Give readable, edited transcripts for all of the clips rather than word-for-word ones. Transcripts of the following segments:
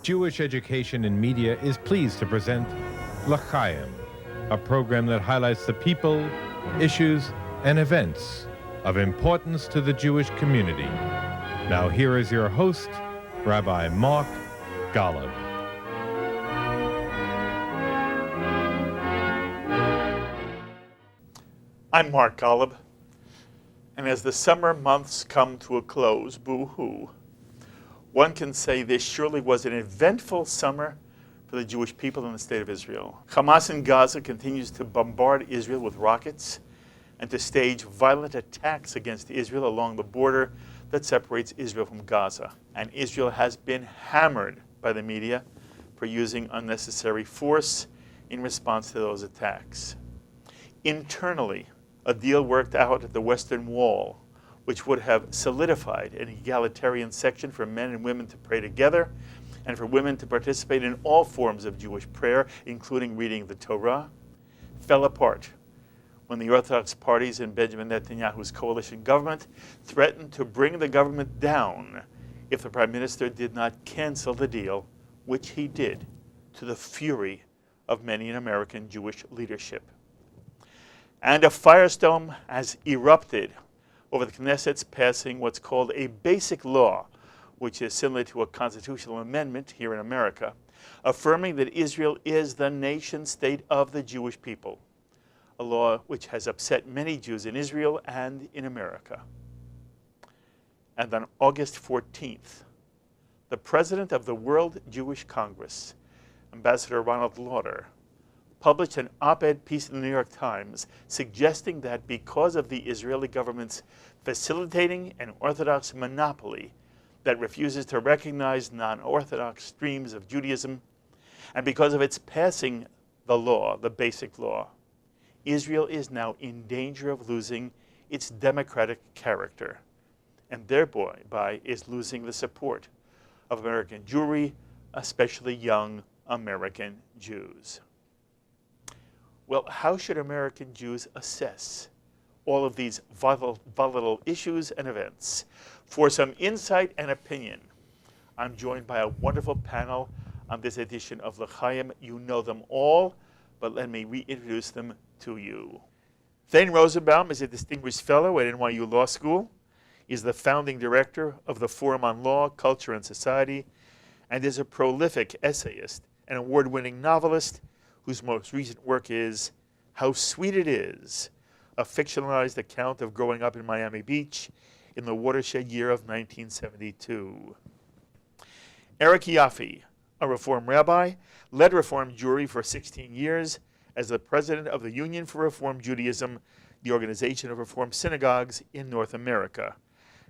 Jewish Education in Media is pleased to present L'Chaim, a program that highlights the people, issues, and events of importance to the Jewish community. Now here is your host, Rabbi Mark Golub. I'm Mark Golub, and as the summer months come to a close, boo-hoo, one can say this surely was an eventful summer for the Jewish people in the state of Israel. Hamas in Gaza continues to bombard Israel with rockets and to stage violent attacks against Israel along the border that separates Israel from Gaza. And Israel has been hammered by the media for using unnecessary force in response to those attacks. Internally, a deal worked out at the Western Wall, which would have solidified an egalitarian section for men and women to pray together and for women to participate in all forms of Jewish prayer, including reading the Torah, fell apart when the Orthodox parties in Benjamin Netanyahu's coalition government threatened to bring the government down if the Prime Minister did not cancel the deal, which he did, to the fury of many in American Jewish leadership. And a firestorm has erupted over the Knesset's passing what's called a basic law, which is similar to a constitutional amendment here in America, affirming that Israel is the nation state of the Jewish people, a law which has upset many Jews in Israel and in America. And on August 14th, the president of the World Jewish Congress, Ambassador Ronald Lauder, published an op-ed piece in the New York Times suggesting that because of the Israeli government's facilitating an Orthodox monopoly that refuses to recognize non-Orthodox streams of Judaism, and because of its passing the law, the basic law, Israel is now in danger of losing its democratic character, and thereby is losing the support of American Jewry, especially young American Jews. Well, how should American Jews assess all of these volatile issues and events? For some insight and opinion, I'm joined by a wonderful panel on this edition of L'Chaim. You know them all, but let me reintroduce them to you. Thane Rosenbaum is a distinguished fellow at NYU Law School. He's the founding director of the Forum on Law, Culture, and Society, and is a prolific essayist and award-winning novelist whose most recent work is How Sweet It Is, a fictionalized account of growing up in Miami Beach in the watershed year of 1972. Eric Yoffie, a Reform rabbi, led Reform Jewry for 16 years as the president of the Union for Reform Judaism, the organization of Reform Synagogues in North America.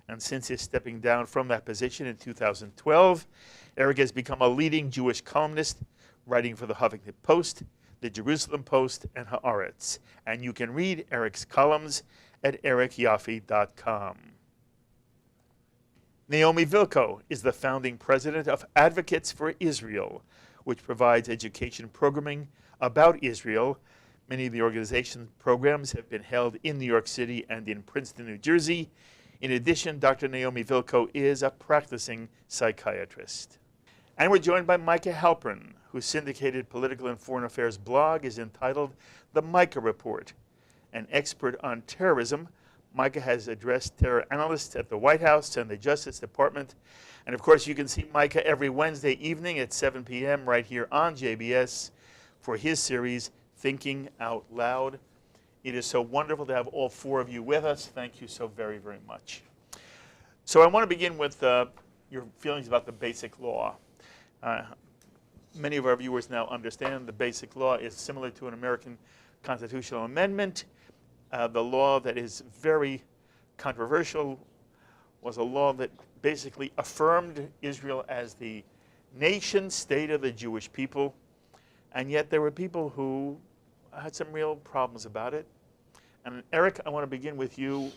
And since his stepping down from that position in 2012, Eric has become a leading Jewish columnist, writing for the Huffington Post, the Jerusalem Post, and Haaretz. And you can read Eric's columns at ericyoffie.com. Naomi Vilko is the founding president of Advocates for Israel, which provides education programming about Israel. Many of the organization's programs have been held in New York City and in Princeton, New Jersey. In addition, Dr. Naomi Vilko is a practicing psychiatrist. And we're joined by Micah Halpern, whose syndicated political and foreign affairs blog is entitled The Micah Report. An expert on terrorism, Micah has addressed terror analysts at the White House and the Justice Department. And of course, you can see Micah every Wednesday evening at 7 p.m. right here on JBS for his series, Thinking Out Loud. It is so wonderful to have all four of you with us. Thank you so very, very much. So I want to begin with your feelings about the basic law. Many of our viewers now understand the basic law is similar to an American constitutional amendment. The law that is very controversial was a law that basically affirmed Israel as the nation state of the Jewish people. And yet there were people who had some real problems about it. And Eric, I want to begin with you.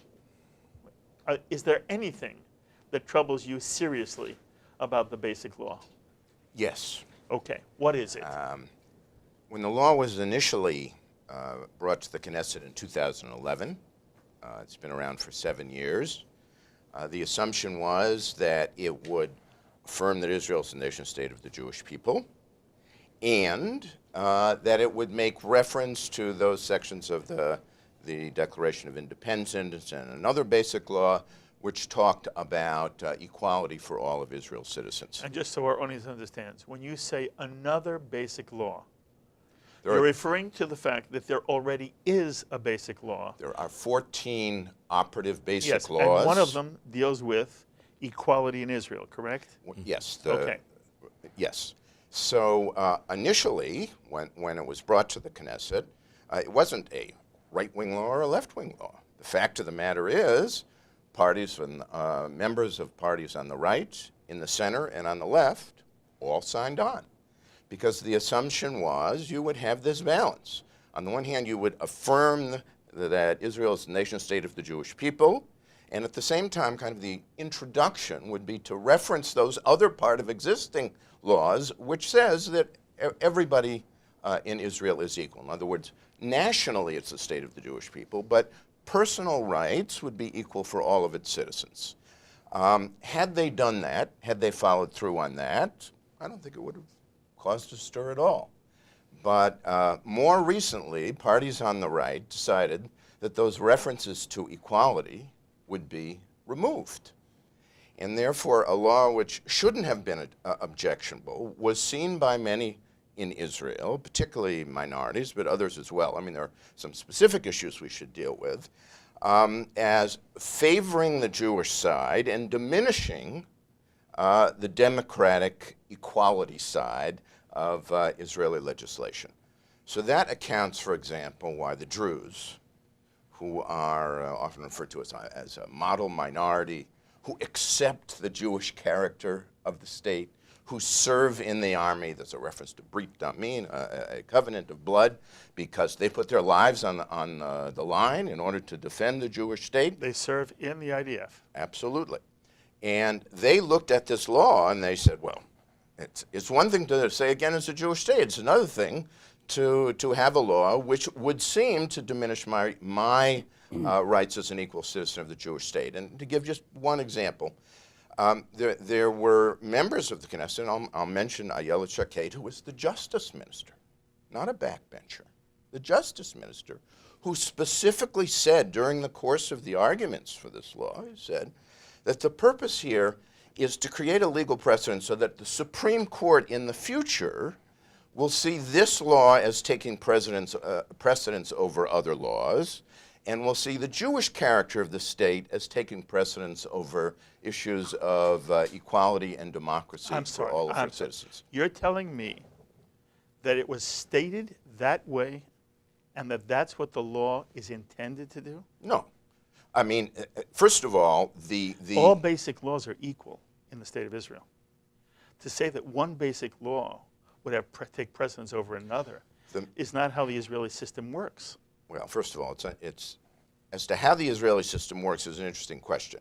Is there anything that troubles you seriously about the basic law? Yes. Okay, what is it? When the law was initially brought to the Knesset in 2011, it's been around for 7 years, the assumption was that it would affirm that Israel is the nation state of the Jewish people, and that it would make reference to those sections of the Declaration of Independence and another basic law which talked about equality for all of Israel's citizens. And just so our audience understands, when you say another basic law, There you're are- referring to the fact that there already is a basic law. There are 14 operative basic Yes, laws. and one of them deals with equality in Israel, correct? Yes. Okay. Yes. So initially, when it was brought to the Knesset, it wasn't a right-wing law or a left-wing law. The fact of the matter is, parties and members of parties on the right, in the center, and on the left all signed on, because the assumption was you would have this balance. On the one hand, you would affirm that Israel is the nation state of the Jewish people, and at the same time, kind of the introduction would be to reference those other part of existing laws, which says that everybody in Israel is equal. In other words, nationally it's the state of the Jewish people, but personal rights would be equal for all of its citizens. Had they done that, had they followed through on that, I don't think it would have caused a stir at all. But more recently, parties on the right decided that those references to equality would be removed. And therefore, a law which shouldn't have been objectionable was seen by many in Israel, particularly minorities, but others as well. I mean, there are some specific issues we should deal with, as favoring the Jewish side and diminishing the democratic equality side of Israeli legislation. So that accounts, for example, why the Druze, who are often referred to as a model minority, who accept the Jewish character of the state, who serve in the army. There's a reference to Brit Damim, a covenant of blood, because they put their lives on the line in order to defend the Jewish state. They serve in the IDF. Absolutely. And they looked at this law and they said, well, it's one thing to say, again, it's a Jewish state. It's another thing to have a law which would seem to diminish my rights as an equal citizen of the Jewish state. And to give just one example, there were members of the Knesset, and I'll mention Ayelet Shaked, who was the justice minister, not a backbencher, the justice minister, who specifically said during the course of the arguments for this law, he said that the purpose here is to create a legal precedent so that the Supreme Court in the future will see this law as taking precedence over other laws, and we'll see the Jewish character of the state as taking precedence over issues of equality and democracy for all of its citizens. You're telling me that it was stated that way and that that's what the law is intended to do? No. I mean, first of all, all basic laws are equal in the state of Israel. To say that one basic law would take precedence over another is not how the Israeli system works. Well, first of all, it's as to how the Israeli system works is an interesting question.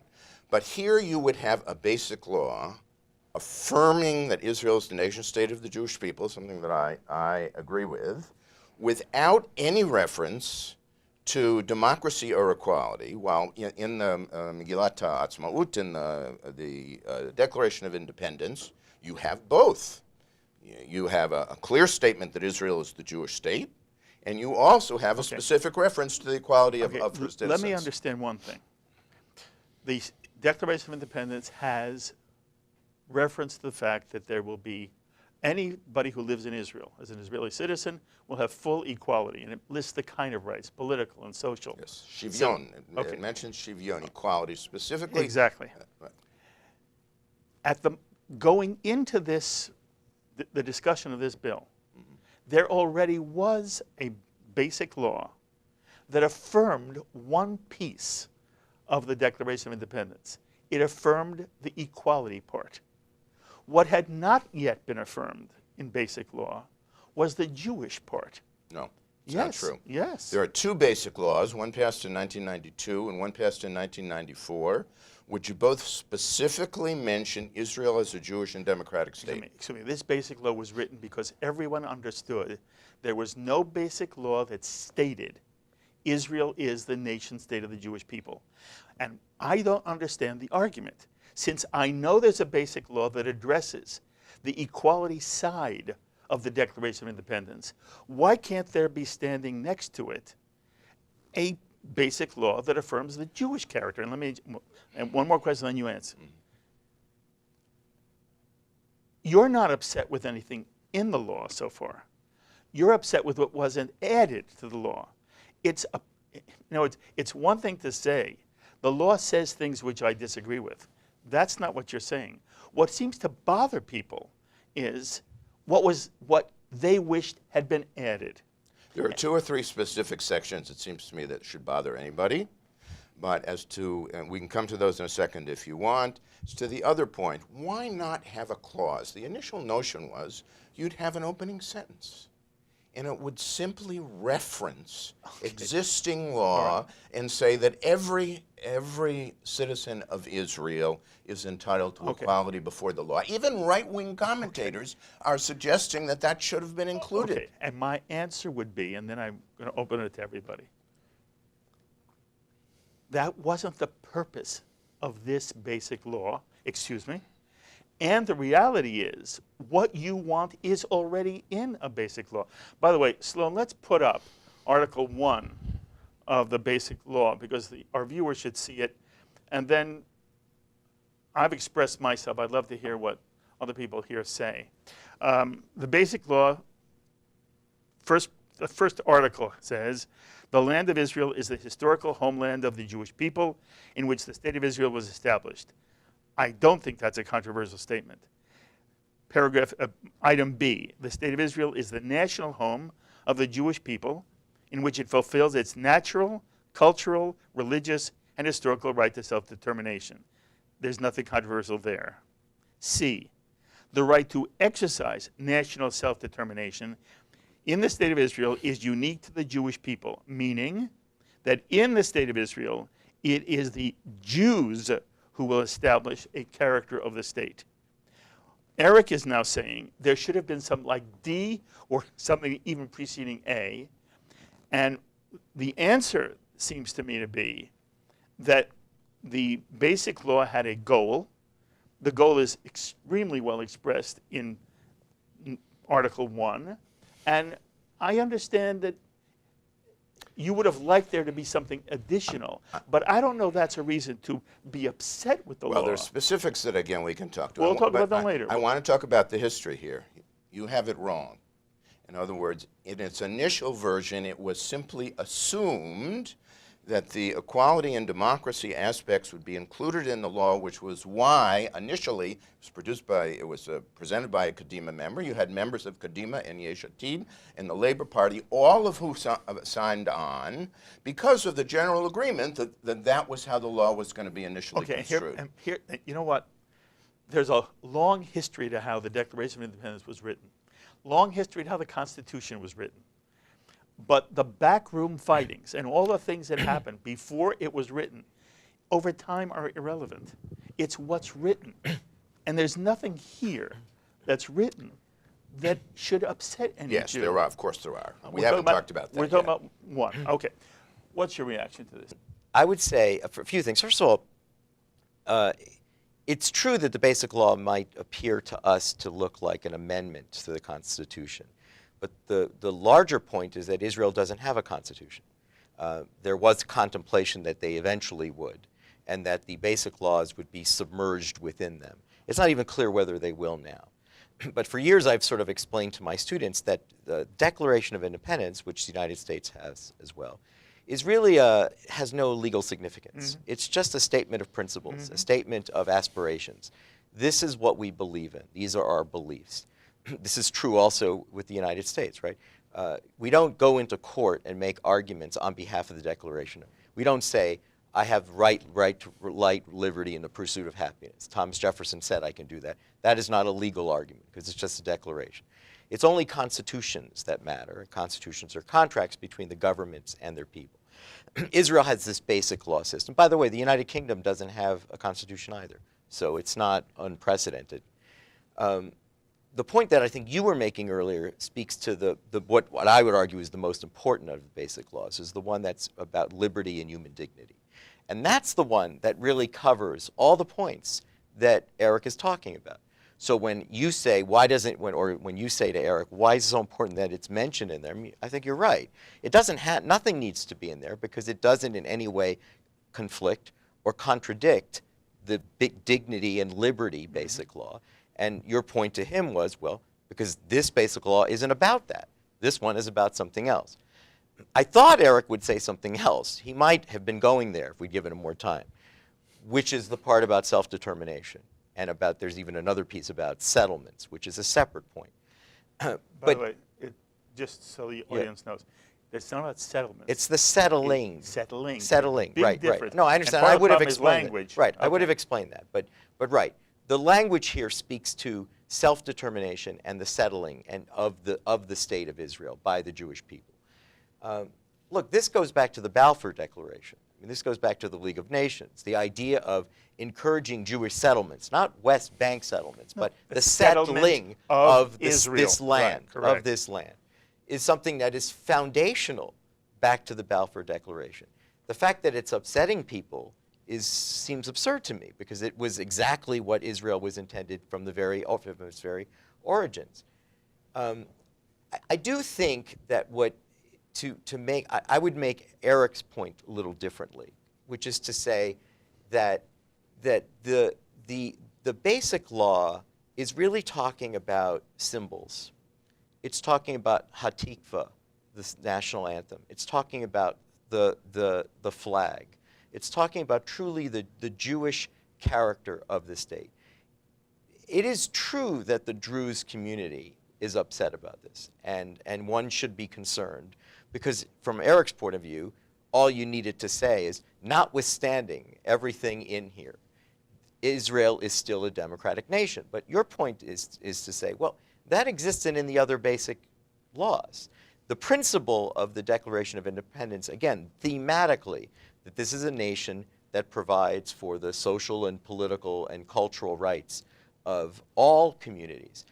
But here you would have a basic law affirming that Israel is the nation state of the Jewish people, something that I agree with, without any reference to democracy or equality, while in the Megillat Ha'atzmaut, in the Declaration of Independence, you have both. You have a clear statement that Israel is the Jewish state, and you also have a specific reference to the equality of her citizens. Let me understand one thing. The Declaration of Independence has reference to the fact that there will be anybody who lives in Israel as an Israeli citizen will have full equality, and it lists the kind of rights, political and social. Yes, shivyon. It mentions shivyon, equality specifically. Exactly. Right. Going into this, the discussion of this bill, there already was a basic law that affirmed one piece of the Declaration of Independence. It affirmed the equality part. What had not yet been affirmed in basic law was the Jewish part. No, it's not Yes, true. yes. There are two basic laws, one passed in 1992 and one passed in 1994, which both specifically mention Israel as a Jewish and democratic state. Excuse me, this basic law was written because everyone understood there was no basic law that stated Israel is the nation state of the Jewish people. And I don't understand the argument Since I know there's a basic law that addresses the equality side of the Declaration of Independence, why can't there be standing next to it a basic law that affirms the Jewish character? And one more question, then you answer. You're not upset with anything in the law so far. You're upset with what wasn't added to the law. It's one thing to say, the law says things which I disagree with. That's not what you're saying. What seems to bother people is what they wished had been added. There are 2 or 3 specific sections, it seems to me, that should bother anybody. But as to, and we can come to those in a second if you want, as to the other point, why not have a clause? The initial notion was you'd have an opening sentence, and it would simply reference existing law and say that every citizen of Israel is entitled to equality before the law. Even right-wing commentators are suggesting that that should have been included. Okay. And my answer would be, and then I'm going to open it to everybody, that wasn't the purpose of this basic law, and the reality is what you want is already in a basic law. By the way, Sloan, let's put up Article 1 of the basic law because our viewers should see it. And then I've expressed myself. I'd love to hear what other people here say. The basic law, the first article says, the land of Israel is the historical homeland of the Jewish people in which the state of Israel was established. I don't think that's a controversial statement. Item B, the state of Israel is the national home of the Jewish people in which it fulfills its natural, cultural, religious, and historical right to self-determination. There's nothing controversial there. C, the right to exercise national self-determination in the state of Israel is unique to the Jewish people, meaning that in the state of Israel, it is the Jews who will establish a character of the state. Eric is now saying there should have been something like D or something even preceding A. And the answer seems to me to be that the basic law had a goal. The goal is extremely well expressed in Article 1. And I understand that you would have liked there to be something additional, but I don't know that's a reason to be upset with the law. Well, there's specifics that, again, we can talk to. We'll talk about them later. I want to talk about the history here. You have it wrong. In other words, in its initial version, it was simply assumed that the equality and democracy aspects would be included in the law, which was why initially it was presented by a Kadima member. You had members of Kadima and Yesh Atid and the Labor Party, all of who signed on because of the general agreement that was how the law was going to be initially construed. Here, you know what? There's a long history to how the Declaration of Independence was written, long history to how the Constitution was written. But the backroom fightings and all the things that happened before it was written, over time are irrelevant. It's what's written. And there's nothing here that's written that should upset any Yes, Jew. there are. Of course there are. We haven't talked about that We're talking yet. about one. Okay. What's your reaction to this? I would say a few things. First of all, it's true that the Basic Law might appear to us to look like an amendment to the Constitution. But the larger point is that Israel doesn't have a constitution. There was contemplation that they eventually would, and that the basic laws would be submerged within them. It's not even clear whether they will now. But for years I've sort of explained to my students that the Declaration of Independence, which the United States has as well, is really has no legal significance. Mm-hmm. It's just a statement of principles, mm-hmm. a statement of aspirations. This is what we believe in. These are our beliefs. This is true also with the United States, right? We don't go into court and make arguments on behalf of the Declaration. We don't say, I have right to life, liberty, and the pursuit of happiness. Thomas Jefferson said I can do that. That is not a legal argument because it's just a declaration. It's only constitutions that matter. Constitutions are contracts between the governments and their people. Israel has this basic law system. By the way, the United Kingdom doesn't have a constitution either, so it's not unprecedented. The point that I think you were making earlier speaks to what I would argue is the most important of the basic laws, is the one that's about liberty and human dignity. And that's the one that really covers all the points that Eric is talking about. So when you say, when you say to Eric, why is it so important that it's mentioned in there? I mean, I think you're right. It doesn't nothing needs to be in there because it doesn't in any way conflict or contradict the big dignity and liberty basic law. And your point to him was, well, because this basic law isn't about that. This one is about something else. I thought Eric would say something else. He might have been going there if we'd given him more time, which is the part about self-determination. And there's even another piece about settlements, which is a separate point. By the way, just so the audience knows, it's not about settlements. It's the settling. Settling. Settling, Big right, difference. right. No, I understand. And part I of the would have problem is explained language. that. Right, I Okay. would have explained that. But right, the language here speaks to self-determination and the settling and of the state of Israel by the Jewish people. Look, this goes back to the Balfour Declaration. I mean, this goes back to the League of Nations, the idea of encouraging Jewish settlements, not West Bank settlements, but the settling of this land, right, of this land, is something that is foundational back to the Balfour Declaration. The fact that it's upsetting people seems absurd to me because it was exactly what Israel was intended from its very origins. I do think that I would make Eric's point a little differently, which is to say that the basic law is really talking about symbols. It's talking about Hatikva, the national anthem. It's talking about the flag. It's talking about truly the Jewish character of the state. It is true that the Druze community is upset about this, and one should be concerned, because from Eric's point of view, all you needed to say is, notwithstanding everything in here, Israel is still a democratic nation. But your point is to say, well, that existed in the other basic laws. The principle of the Declaration of Independence, again, thematically, that this is a nation that provides for the social and political and cultural rights of all communities.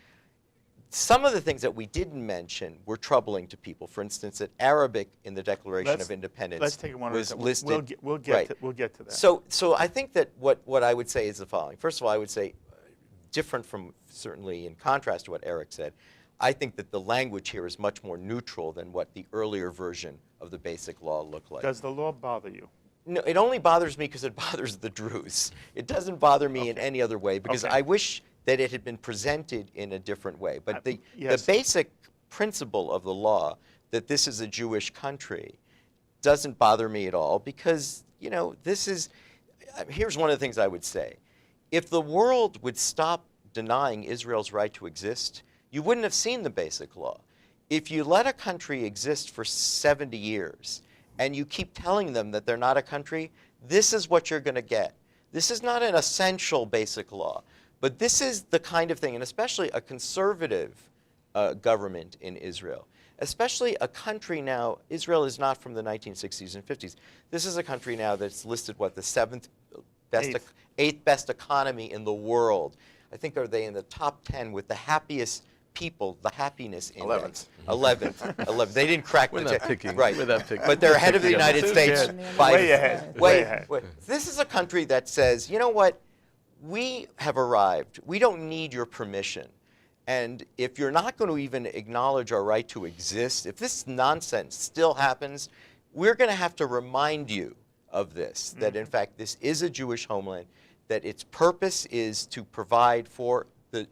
Some of the things that we didn't mention were troubling to people. For instance, that Arabic in the Declaration of Independence let's take one was listed. We'll get to that. So I think that what I would say is the following. First of all, I would say, different from, certainly in contrast to what Eric said, I think that the language here is much more neutral than what the earlier version of the basic law looked like. Does the law bother you? No, it only bothers me because it bothers the Druze. It doesn't bother me in any other way, because I wish that it had been presented in a different way. But the basic principle of the law, that this is a Jewish country, doesn't bother me at all, because, here's one of the things I would say. If the world would stop denying Israel's right to exist, you wouldn't have seen the basic law. If you let a country exist for 70 years, and you keep telling them that they're not a country, this is what you're going to get. This is not an essential basic law, but this is the kind of thing, and especially a conservative government in Israel, especially a country now. Israel is not from the 1960s and 50s. This is a country now that's listed, the eighth best economy in the world. I think are they in the top 10 with the happiest people, the happiness index. 11th. They didn't crack We're the not picking. right. We're not picking. But they're ahead of the United States. Way ahead. Way ahead. This is a country that says, you know what? We have arrived. We don't need your permission. And if you're not going to even acknowledge our right to exist, if this nonsense still happens, we're going to have to remind you of this, that in fact this is a Jewish homeland, that its purpose is to provide for the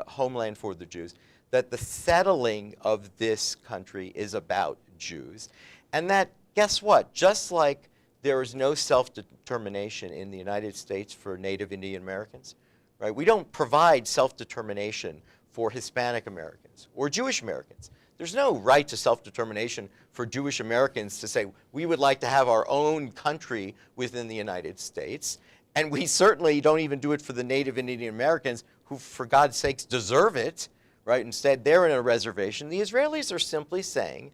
homeland for the Jews, that the settling of this country is about Jews, and that, guess what, just like there is no self-determination in the United States for Native Indian Americans, right? We don't provide self-determination for Hispanic Americans or Jewish Americans. There's no right to self-determination for Jewish Americans to say, we would like to have our own country within the United States. And we certainly don't even do it for the Native Indian Americans who, for God's sakes, deserve it, right? Instead, they're in a reservation. The Israelis are simply saying,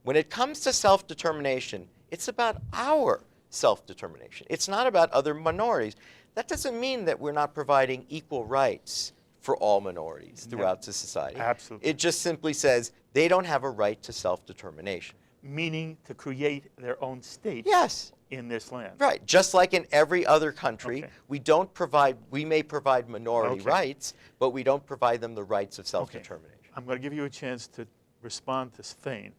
when it comes to self-determination, it's about our self-determination. It's not about other minorities. That doesn't mean that we're not providing equal rights for all minorities throughout the society. Absolutely. It just simply says they don't have a right to self-determination. Meaning to create their own state. Yes. in this land. Right, just like in every other country, Okay. we may provide minority Okay. rights, but we don't provide them the rights of self-determination. I'm going to give you a chance to respond to Thane,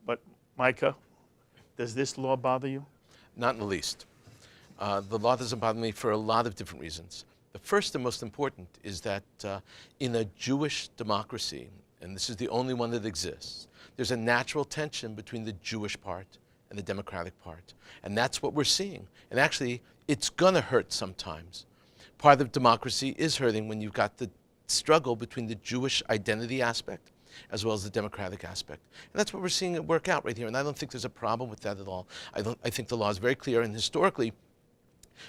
but Micah, does this law bother you? Not in the least. The law doesn't bother me for a lot of different reasons. The first and most important is that in a Jewish democracy, and this is the only one that exists, there's a natural tension between the Jewish part and the democratic part. And that's what we're seeing. And actually, it's going to hurt sometimes. Part of democracy is hurting when you've got the struggle between the Jewish identity aspect as well as the democratic aspect. And that's what we're seeing it work out right here. And I don't think there's a problem with that at all. I think the law is very clear. And historically,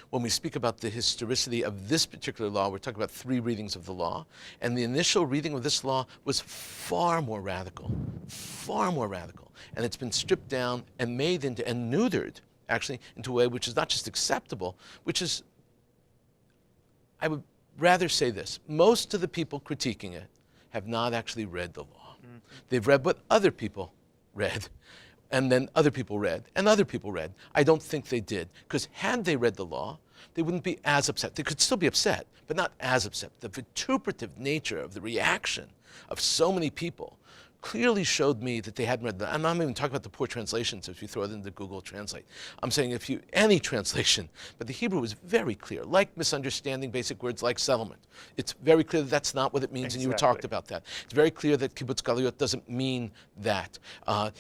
when we speak about the historicity of this particular law, we're talking about 3 readings of the law. And the initial reading of this law was far more radical. And it's been stripped down and made into, and neutered, actually, into a way which is not just acceptable, which is, I would rather say this. Most of the people critiquing it have not actually read the law. Mm-hmm. They've read what other people read. And then other people read, and other people read. I don't think they did, because had they read the law, they wouldn't be as upset. They could still be upset, but not as upset. The vituperative nature of the reaction of so many people clearly showed me that they hadn't read the, I'm not even talking about the poor translations if you throw it into Google Translate. I'm saying any translation, but the Hebrew was very clear, like misunderstanding basic words like settlement. It's very clear that that's not what it means, and you talked about that. It's very clear that kibbutz galuyot doesn't mean that. The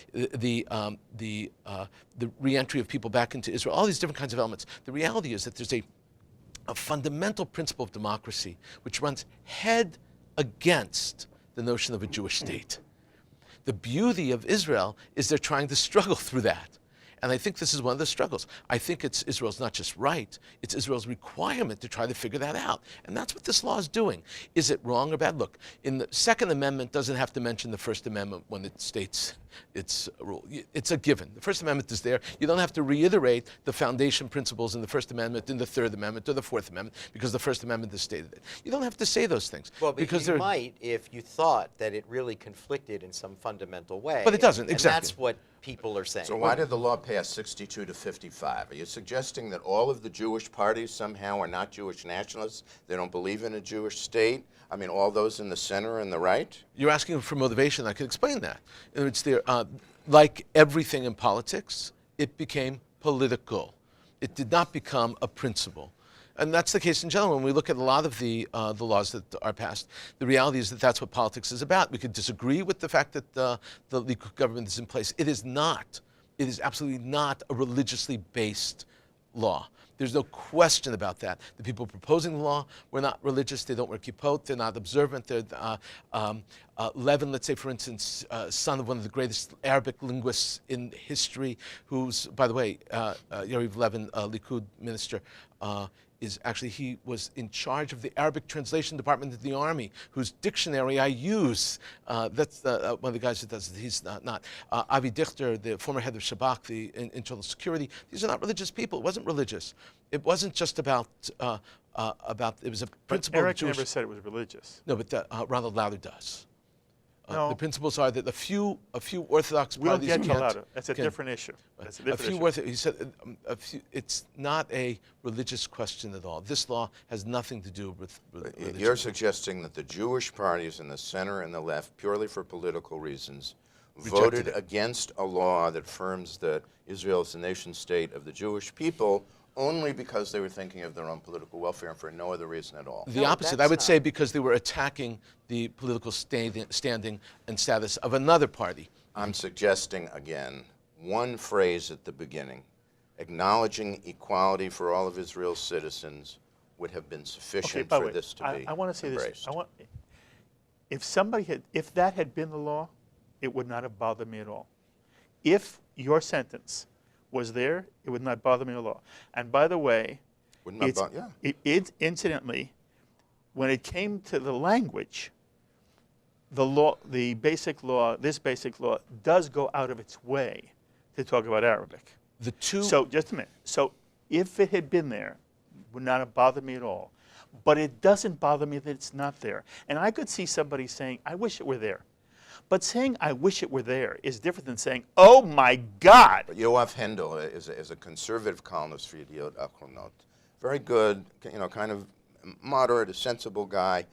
re-entry of people back into Israel, all these different kinds of elements. The reality is that there's a fundamental principle of democracy which runs head against the notion of a Jewish state. The beauty of Israel is they're trying to struggle through that. And I think this is one of the struggles. I think it's Israel's not just right, it's Israel's requirement to try to figure that out. And that's what this law is doing. Is it wrong or bad? Look, in the Second Amendment doesn't have to mention the First Amendment when it states its rule. It's a given. The First Amendment is there. You don't have to reiterate the foundation principles in the First Amendment, in the Third Amendment, or the Fourth Amendment, because the First Amendment has stated it. You don't have to say those things. Well, because you might if you thought that it really conflicted in some fundamental way. But it doesn't, exactly. And that's what people are saying. So why did the law pass 62 to 55? Are you suggesting that all of the Jewish parties somehow are not Jewish nationalists? They don't believe in a Jewish state? I mean, all those in the center and the right? You're asking for motivation. I could explain that. It's there, like everything in politics, it became political. It did not become a principle. And that's the case in general. When we look at a lot of the laws that are passed, the reality is that that's what politics is about. We could disagree with the fact that the Likud government is in place. It is not. It is absolutely not a religiously based law. There's no question about that. The people proposing the law were not religious. They don't wear kippot. They're not observant. They're Levin, let's say, for instance, son of one of the greatest Arabic linguists in history, who's, by the way, Yariv Levin, Likud minister, is actually, he was in charge of the Arabic translation department of the army, whose dictionary I use. That's one of the guys that does it. He's not. Avi Dichter, the former head of Shabak, the internal security. These are not religious people. It wasn't religious. It wasn't just about it was a principle. But Eric of Jewish, never said it was religious. No, but Ronald Lauder does. No. The principles are that a few Orthodox We don't parties get to can't. Lauder. That's a different issue. That's a different issue. He said it's not a religious question at all. This law has nothing to do with religion. You're suggesting that the Jewish parties in the center and the left, purely for political reasons, voted against a law that affirms that Israel is the nation state of the Jewish people only because they were thinking of their own political welfare and for no other reason at all. The opposite. I would say because they were attacking the political standing and status of another party. I'm suggesting, again, one phrase at the beginning, acknowledging equality for all of Israel's citizens would have been sufficient for this to be I want to say embraced. this. If that had been the law, it would not have bothered me at all. If your sentence was there, it would not bother me at all. And by the way, incidentally, when it came to the language, this basic law does go out of its way to talk about Arabic. So just a minute. So if it had been there, it would not have bothered me at all. But it doesn't bother me that it's not there. And I could see somebody saying, I wish it were there. But saying, I wish it were there, is different than saying, oh my God. But Yoav Hendel is a conservative columnist for Yediot Achronot. Very good, kind of moderate, a sensible guy.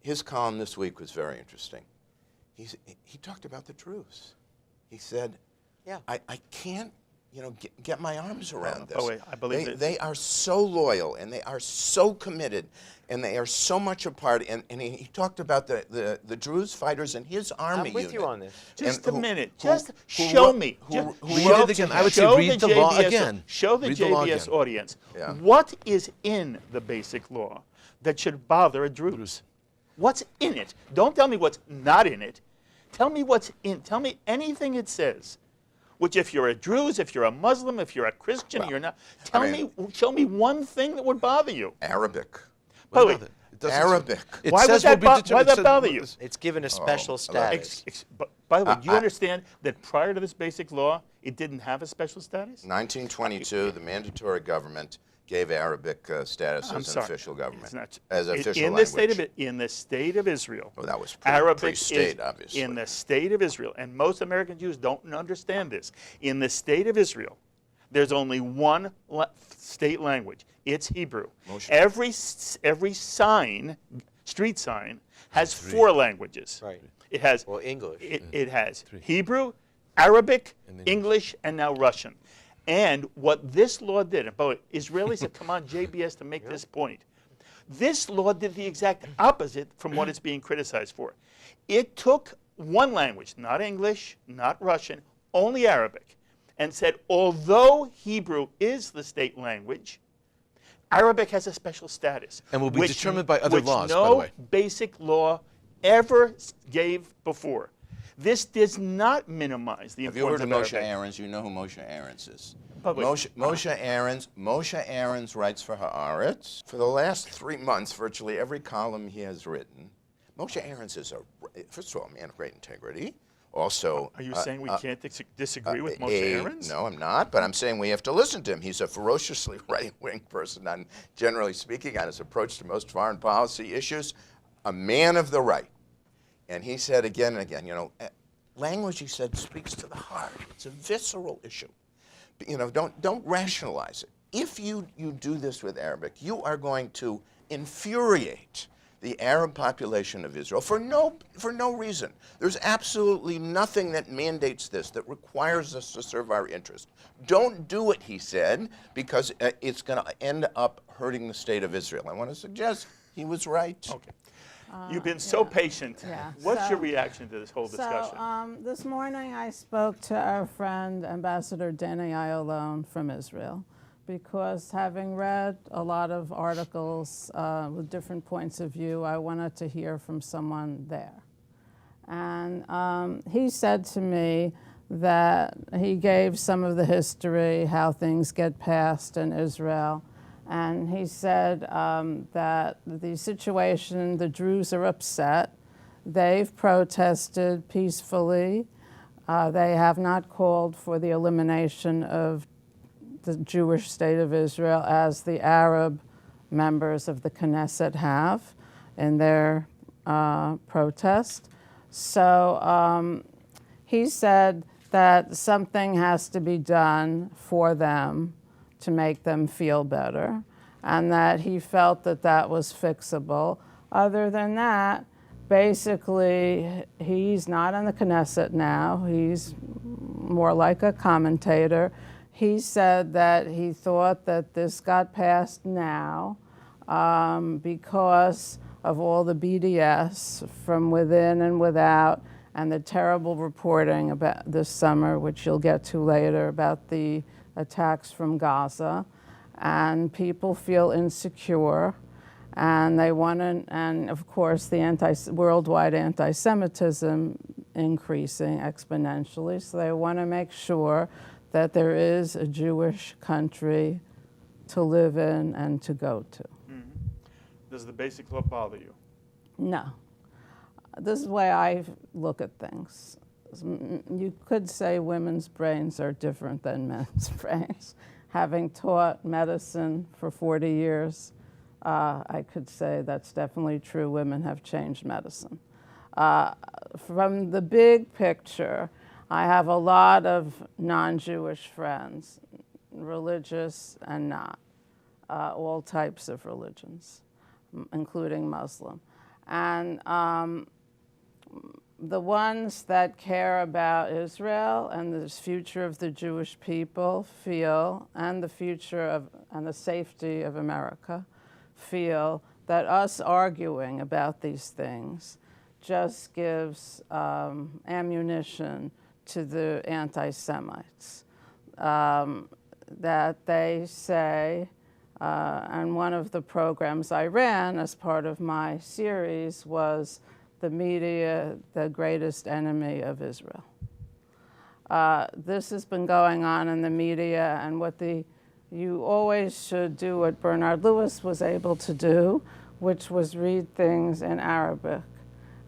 His column this week was very interesting. He talked about the Druze. He said, Yeah. I can't get my arms around this. Oh, wait, I believe that. They are so loyal, and they are so committed, and they are so much a part. And he talked about the Druze fighters in his army I'm with unit. you on this. Just And a minute. who- Just who show wrote- me. who- Just who Read wrote it to again. him. I would say show read the the law JBS again. Show the Read the law JBS again. audience. Yeah. What is in the basic law that should bother a Druze? What's in it? Don't tell me what's not in it. Tell me what's in. Tell me anything it says. Which, if you're a Druze, if you're a Muslim, if you're a Christian, Well, you're not. Show me one thing that would bother you. Arabic. By the What way, about it? It doesn't- Arabic. It Why would says that will be bo- why that determined- bother you? It's given a special status. By the way, do you understand that prior to this basic law, it didn't have a special status? 1922, the mandatory government gave Arabic status I'm as an sorry. official government, It's not- as in- official in language. the state of Israel. Oh, that was Arabic pre-state, is obviously. in the state of Israel, and most American Jews don't understand this. In the state of Israel, there's only one state language. It's Hebrew. Moshe. Every sign, street sign, has four languages. Right. It has Well, English. It has Hebrew, Arabic, And English, and now Russian. And what this law did, and by the way, Israelis have come on JBS to make this point. This law did the exact opposite from what it's being criticized for. It took one language, not English, not Russian, only Arabic, and said, although Hebrew is the state language, Arabic has a special status. And will be which- determined by other which laws, by the no way. basic law ever gave before. This does not minimize the Have you heard importance of of Moshe Arabic. Aarons? You know who Moshe Aarons is. But wait, Moshe Aarons writes for Haaretz. For the last 3 months, virtually every column he has written, Moshe Aarons is first of all, a man of great integrity. Also, Are you saying we can't disagree with Moshe Aarons? No, I'm not, but I'm saying we have to listen to him. He's a ferociously right-wing person, generally speaking, on his approach to most foreign policy issues, a man of the right. And he said again and again, language, he said, speaks to the heart. It's a visceral issue. Don't rationalize it. If you do this with Arabic, you are going to infuriate the Arab population of Israel for no reason. There's absolutely nothing that mandates this, that requires us to serve our interest. Don't do it, he said, because it's going to end up hurting the state of Israel. I want to suggest he was right. Okay. You've been so patient. Yeah. What's your So- reaction to this whole discussion? So this morning I spoke to our friend Ambassador Deni Ayalon from Israel, because having read a lot of articles with different points of view, I wanted to hear from someone there. And he said to me that he gave some of the history, how things get passed in Israel. And he said that the situation, the Druze are upset. They've protested peacefully. They have not called for the elimination of the Jewish state of Israel as the Arab members of the Knesset have in their protest. So he said that something has to be done for them to make them feel better, and that he felt that that was fixable. Other than that, basically, he's not in the Knesset now. He's more like a commentator. He said that he thought that this got passed now because of all the BDS from within and without, and the terrible reporting about this summer, which you'll get to later, about the attacks from Gaza. And people feel insecure, and they want to, and of course the worldwide anti-Semitism increasing exponentially, so they want to make sure that there is a Jewish country to live in and to go to. Does the basic law bother you? No. This is the way I look at things. You could say women's brains are different than men's brains. Having taught medicine for 40 years, I could say that's definitely true. Women have changed medicine. From the big picture, I have a lot of non-Jewish friends, religious and not, all types of religions, including Muslim. And the ones that care about Israel and the future of the Jewish people feel, and the future of and the safety of America, feel that us arguing about these things just gives ammunition to the anti-Semites. That they say, and one of the programs I ran as part of my series was the media, the greatest enemy of Israel. This has been going on in the media, and you always should do what Bernard Lewis was able to do, which was read things in Arabic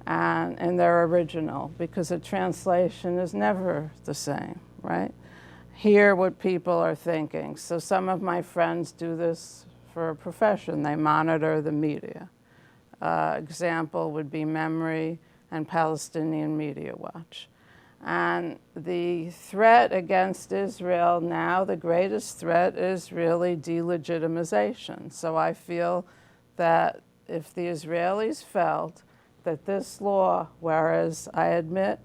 and in their original, because a translation is never the same, right? Hear what people are thinking. So some of my friends do this for a profession. They monitor the media. Example would be Memory and Palestinian Media Watch. And the threat against Israel now, the greatest threat is really delegitimization. So I feel that if the Israelis felt that this law, whereas I admit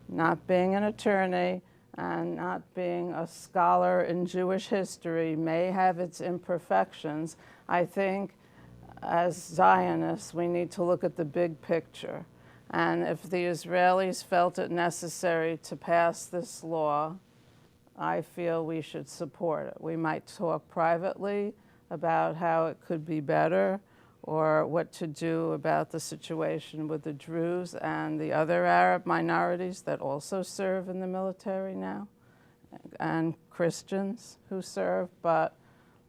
not being an attorney and not being a scholar in Jewish history may have its imperfections, I think as Zionists we need to look at the big picture. And if the Israelis felt it necessary to pass this law, I feel we should support it. We might talk privately about how it could be better or what to do about the situation with the Druze and the other Arab minorities that also serve in the military now, and Christians who serve, but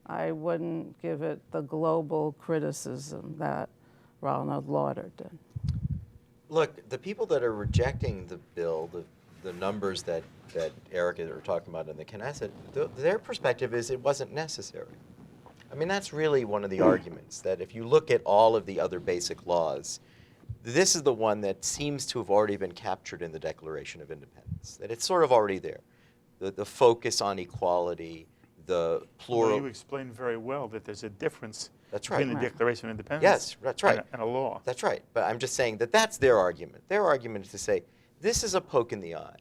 I wouldn't give it the global criticism that Ronald Lauder did. Look, the people that are rejecting the bill, the numbers that Eric are talking about in the Knesset, their perspective is it wasn't necessary. I mean, that's really one of the arguments, that if you look at all of the other basic laws, this is the one that seems to have already been captured in the Declaration of Independence, that it's sort of already there. The focus on equality, the plural... Well, you explained very well that there's a difference That's right. between the Declaration of Independence Yes, that's right. and a law. That's right. But I'm just saying that that's their argument. Their argument is to say, this is a poke in the eye.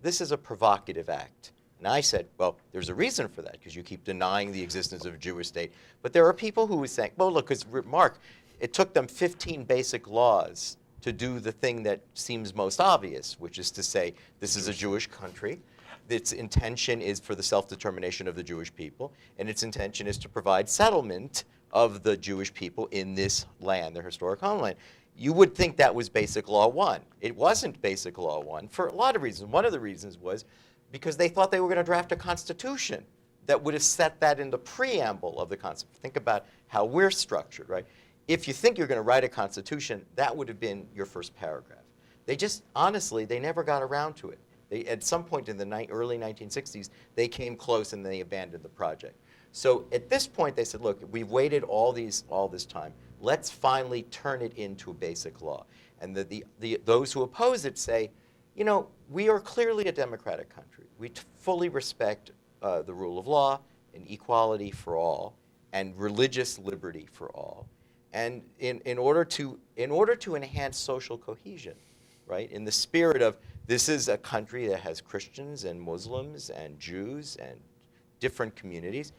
This is a provocative act. And I said, well, there's a reason for that, because you keep denying the existence of a Jewish state. But there are people who would say, well, look, because Mark, it took them 15 basic laws to do the thing that seems most obvious, which is to say, this is a Jewish country. Its intention is for the self-determination of the Jewish people, and its intention is to provide settlement of the Jewish people in this land, their historic homeland. You would think that was Basic Law 1. It wasn't Basic Law 1 for a lot of reasons. One of the reasons was because they thought they were going to draft a constitution that would have set that in the preamble of the Constitution. Think about how we're structured, right? If you think you're going to write a constitution, that would have been your first paragraph. They just, honestly, they never got around to it. They, at some point in the early 1960s, they came close and they abandoned the project. So at this point, they said, look, we've waited all this time. Let's finally turn it into a basic law. And those who oppose it say, you know, we are clearly a democratic country. We fully respect the rule of law and equality for all and religious liberty for all. And in order to enhance social cohesion, right, in the spirit of this is a country that has Christians and Muslims and Jews and different communities,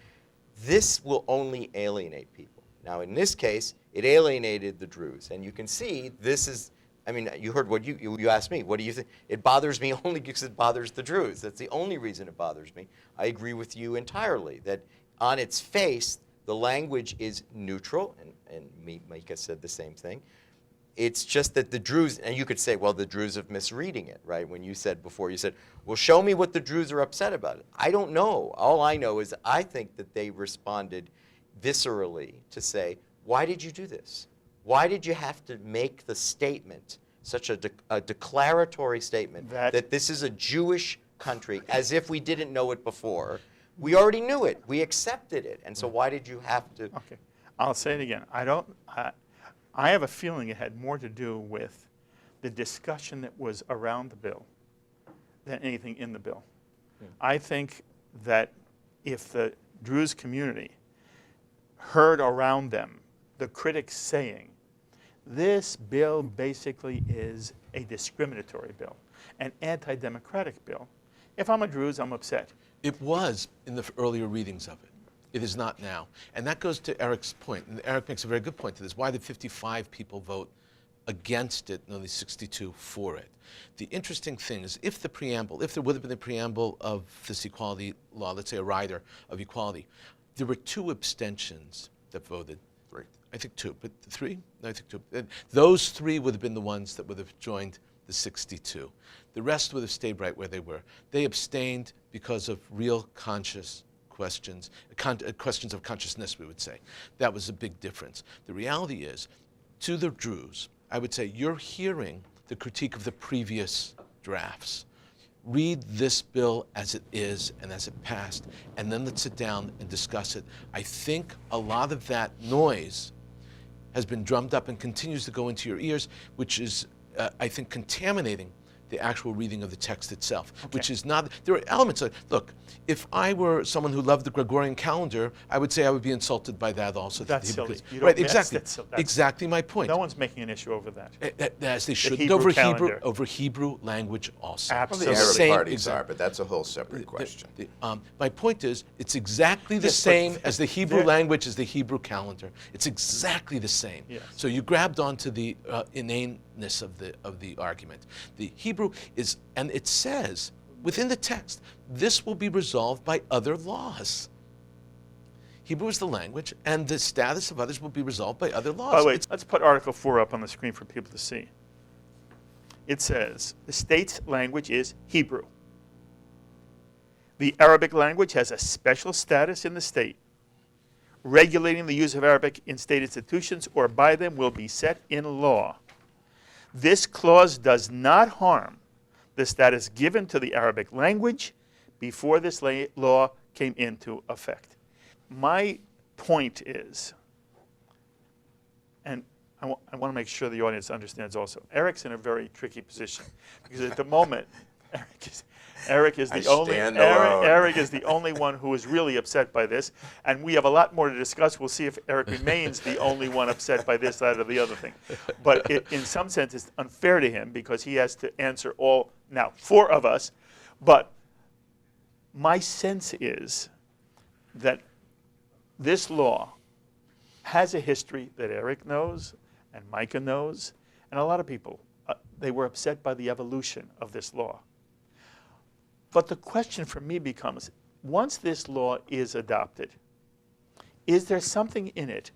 this will only alienate people. Now, in this case, it alienated the Druze. And you can see this is, I mean, you heard what you asked me. What do you think? It bothers me only because it bothers the Druze. That's the only reason it bothers me. I agree with you entirely that on its face, the language is neutral, and Micah said the same thing. It's just that the Druze, and you could say, well, the Druze are misreading it, right? When you said before, you said, well, show me what the Druze are upset about it. I don't know. All I know is I think that they responded viscerally to say, why did you do this? Why did you have to make the statement, such a declaratory statement, that this is a Jewish country, as if we didn't know it before? We already knew it. We accepted it. And so why did you have to? Okay. I'll say it again. I have a feeling it had more to do with the discussion that was around the bill than anything in the bill. I think that if the Druze community heard around them the critics saying, this bill basically is a discriminatory bill, an anti-democratic bill. If I'm a Druze, I'm upset. It was in the earlier readings of it. It is not now. And that goes to Eric's point. And Eric makes a very good point to this. Why did 55 people vote against it and only 62 for it? The interesting thing is if there would have been a preamble of this equality law, let's say a rider of equality, there were 2 abstentions that voted. 3. I think 2, but 3? No, I think 2. And those 3 would have been the ones that would have joined the 62. The rest would have stayed right where they were. They abstained because of real conscious questions, questions of consciousness, we would say. That was a big difference. The reality is, to the Druze, I would say you're hearing the critique of the previous drafts. Read this bill as it is and as it passed, and then let's sit down and discuss it. I think a lot of that noise has been drummed up and continues to go into your ears, which is, I think, contaminating the actual reading of the text itself, which is not, there are elements of, look, if I were someone who loved the Gregorian calendar, I would say I would be insulted by that also. That's silly. Right, exactly. That's exactly my point. No one's making an issue over that. As they shouldn't over Hebrew language also. Absolutely. Well, the Same- Arab parties exactly. are, but that's a whole separate question. My point is, it's exactly the Yes, but same as the Hebrew there- language as the Hebrew calendar. It's exactly the same. Yes. So you grabbed onto the inaneness of the argument. The Hebrew is, and it says within the text, this will be resolved by other laws. Hebrew is the language, and the status of others will be resolved by other laws. By the way, let's put Article 4 up on the screen for people to see. It says, the state's language is Hebrew. The Arabic language has a special status in the state. Regulating the use of Arabic in state institutions or by them will be set in law. This clause does not harm the status given to the Arabic language before this law came into effect. My point is, and I want to make sure the audience understands also, Eric's in a very tricky position because at the moment, Eric is the only one who is really upset by this, and we have a lot more to discuss. We'll see if Eric remains the only one upset by this, that, or the other thing. But in some sense, it's unfair to him because he has to answer all, now, 4 of us. But my sense is that this law has a history that Eric knows and Micah knows, and a lot of people, they were upset by the evolution of this law. But the question for me becomes, once this law is adopted, is there something in it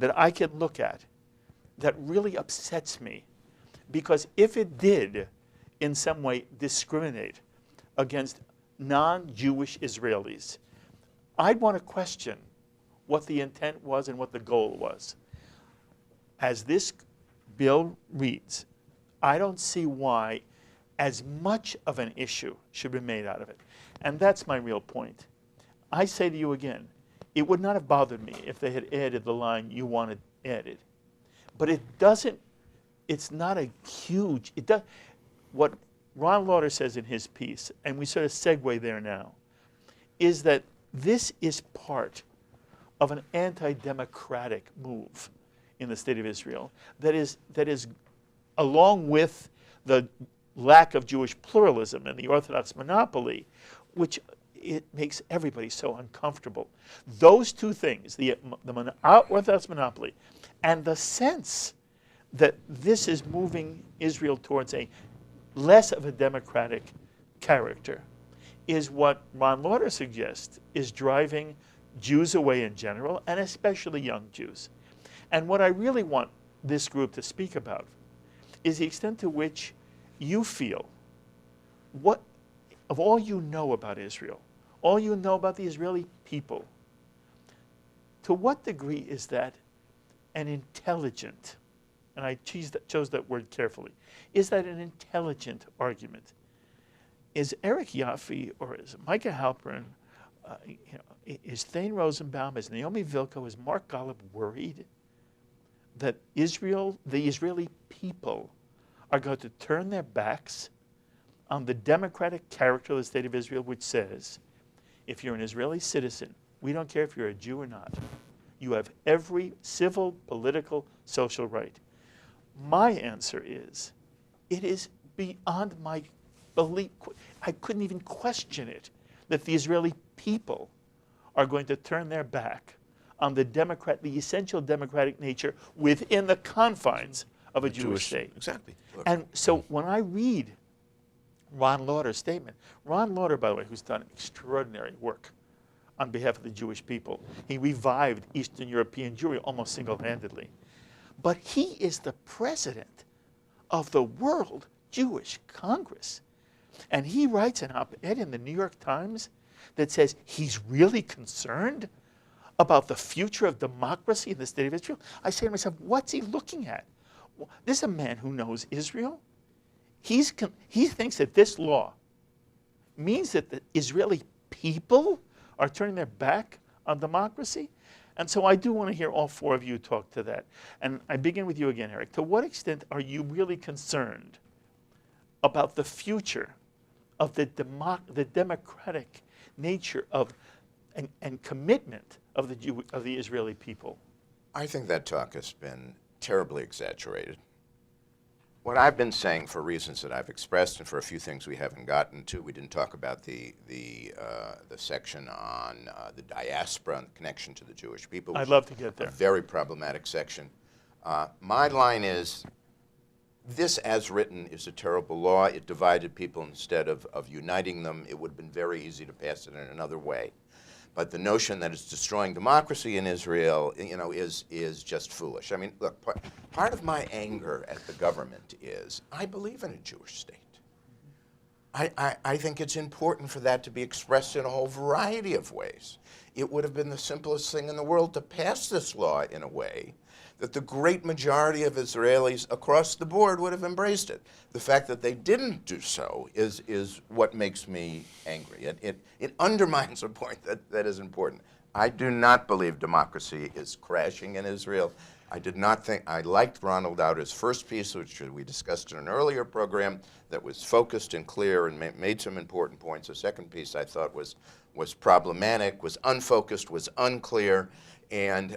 that I can look at that really upsets me? Because if it did, in some way, discriminate against non-Jewish Israelis, I'd want to question what the intent was and what the goal was. As this bill reads, I don't see why as much of an issue should be made out of it. And that's my real point. I say to you again, it would not have bothered me if they had added the line you wanted added. But it doesn't, it's not a huge, it does, what Ron Lauder says in his piece, and we sort of segue there now, is that this is part of an anti-democratic move in the state of Israel that is along with the lack of Jewish pluralism and the Orthodox monopoly, which it makes everybody so uncomfortable. Those 2 things, the Orthodox monopoly and the sense that this is moving Israel towards a less of a democratic character, is what Ron Lauder suggests is driving Jews away in general, and especially young Jews. And what I really want this group to speak about is the extent to which you feel, what, of all you know about Israel, all you know about the Israeli people, to what degree is that an intelligent, and I chose that word carefully, is that an intelligent argument? Is Eric Yoffie or is Micah Halpern, is Thane Rosenbaum, is Naomi Vilko, is Mark Golub worried that Israel, the Israeli people, are going to turn their backs on the democratic character of the State of Israel, which says, if you're an Israeli citizen, we don't care if you're a Jew or not, you have every civil, political, social right. My answer is, it is beyond my belief. I couldn't even question it, that the Israeli people are going to turn their back on the essential democratic nature within the confines of a Jewish state. Exactly. And so when I read Ron Lauder's statement, Ron Lauder, by the way, who's done extraordinary work on behalf of the Jewish people, he revived Eastern European Jewry almost single-handedly. But he is the president of the World Jewish Congress. And he writes an op-ed in the New York Times that says he's really concerned about the future of democracy in the State of Israel. I say to myself, what's he looking at? This is a man who knows Israel. He thinks that this law means that the Israeli people are turning their back on democracy. And so I do want to hear all four of you talk to that. And I begin with you again, Eric. To what extent are you really concerned about the future of the democratic nature of and commitment of the Israeli people? I think that talk has been terribly exaggerated. What I've been saying, for reasons that I've expressed and for a few things we haven't gotten to, we didn't talk about the section on the diaspora and the connection to the Jewish people. I'd love to get there. A very problematic section. My line is, this as written is a terrible law. It divided people instead of uniting them. It would have been very easy to pass it in another way. But the notion that it's destroying democracy in Israel, is just foolish. I mean, look, part of my anger at the government is I believe in a Jewish state. I think it's important for that to be expressed in a whole variety of ways. It would have been the simplest thing in the world to pass this law in a way that the great majority of Israelis across the board would have embraced it. The fact that they didn't do so is what makes me angry. It undermines a point that is important. I do not believe democracy is crashing in Israel. I liked Ronald Lauder's first piece, which we discussed in an earlier program, that was focused and clear and made some important points. The second piece I thought was problematic, was unfocused, was unclear, and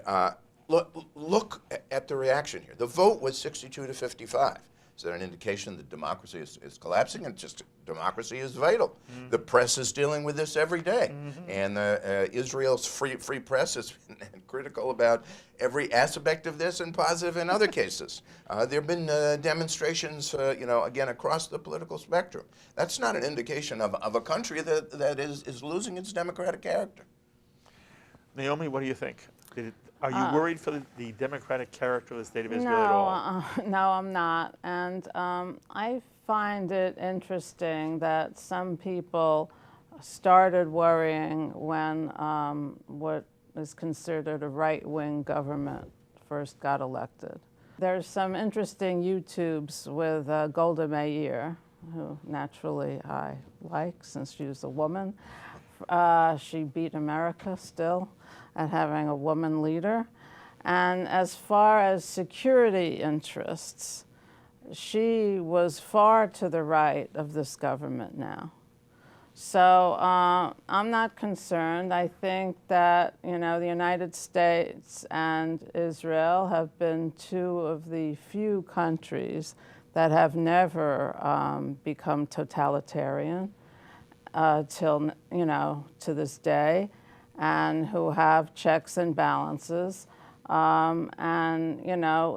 look at the reaction here. The vote was 62 to 55. Is that an indication that democracy is collapsing? And just democracy is vital. Mm-hmm. The press is dealing with this every day. Mm-hmm. And Israel's free press has been critical about every aspect of this and positive in other cases. There have been demonstrations, again, across the political spectrum. That's not an indication of a country that is losing its democratic character. Naomi, what do you think? Are you worried for the democratic character of the State of Israel at all? No, I'm not. And I find it interesting that some people started worrying when what is considered a right-wing government first got elected. There's some interesting YouTubes with Golda Meir, who naturally I like since she was a woman. She beat America still at having a woman leader. And as far as security interests, she was far to the right of this government now. So I'm not concerned. I think that, the United States and Israel have been two of the few countries that have never become totalitarian till, to this day, and who have checks and balances.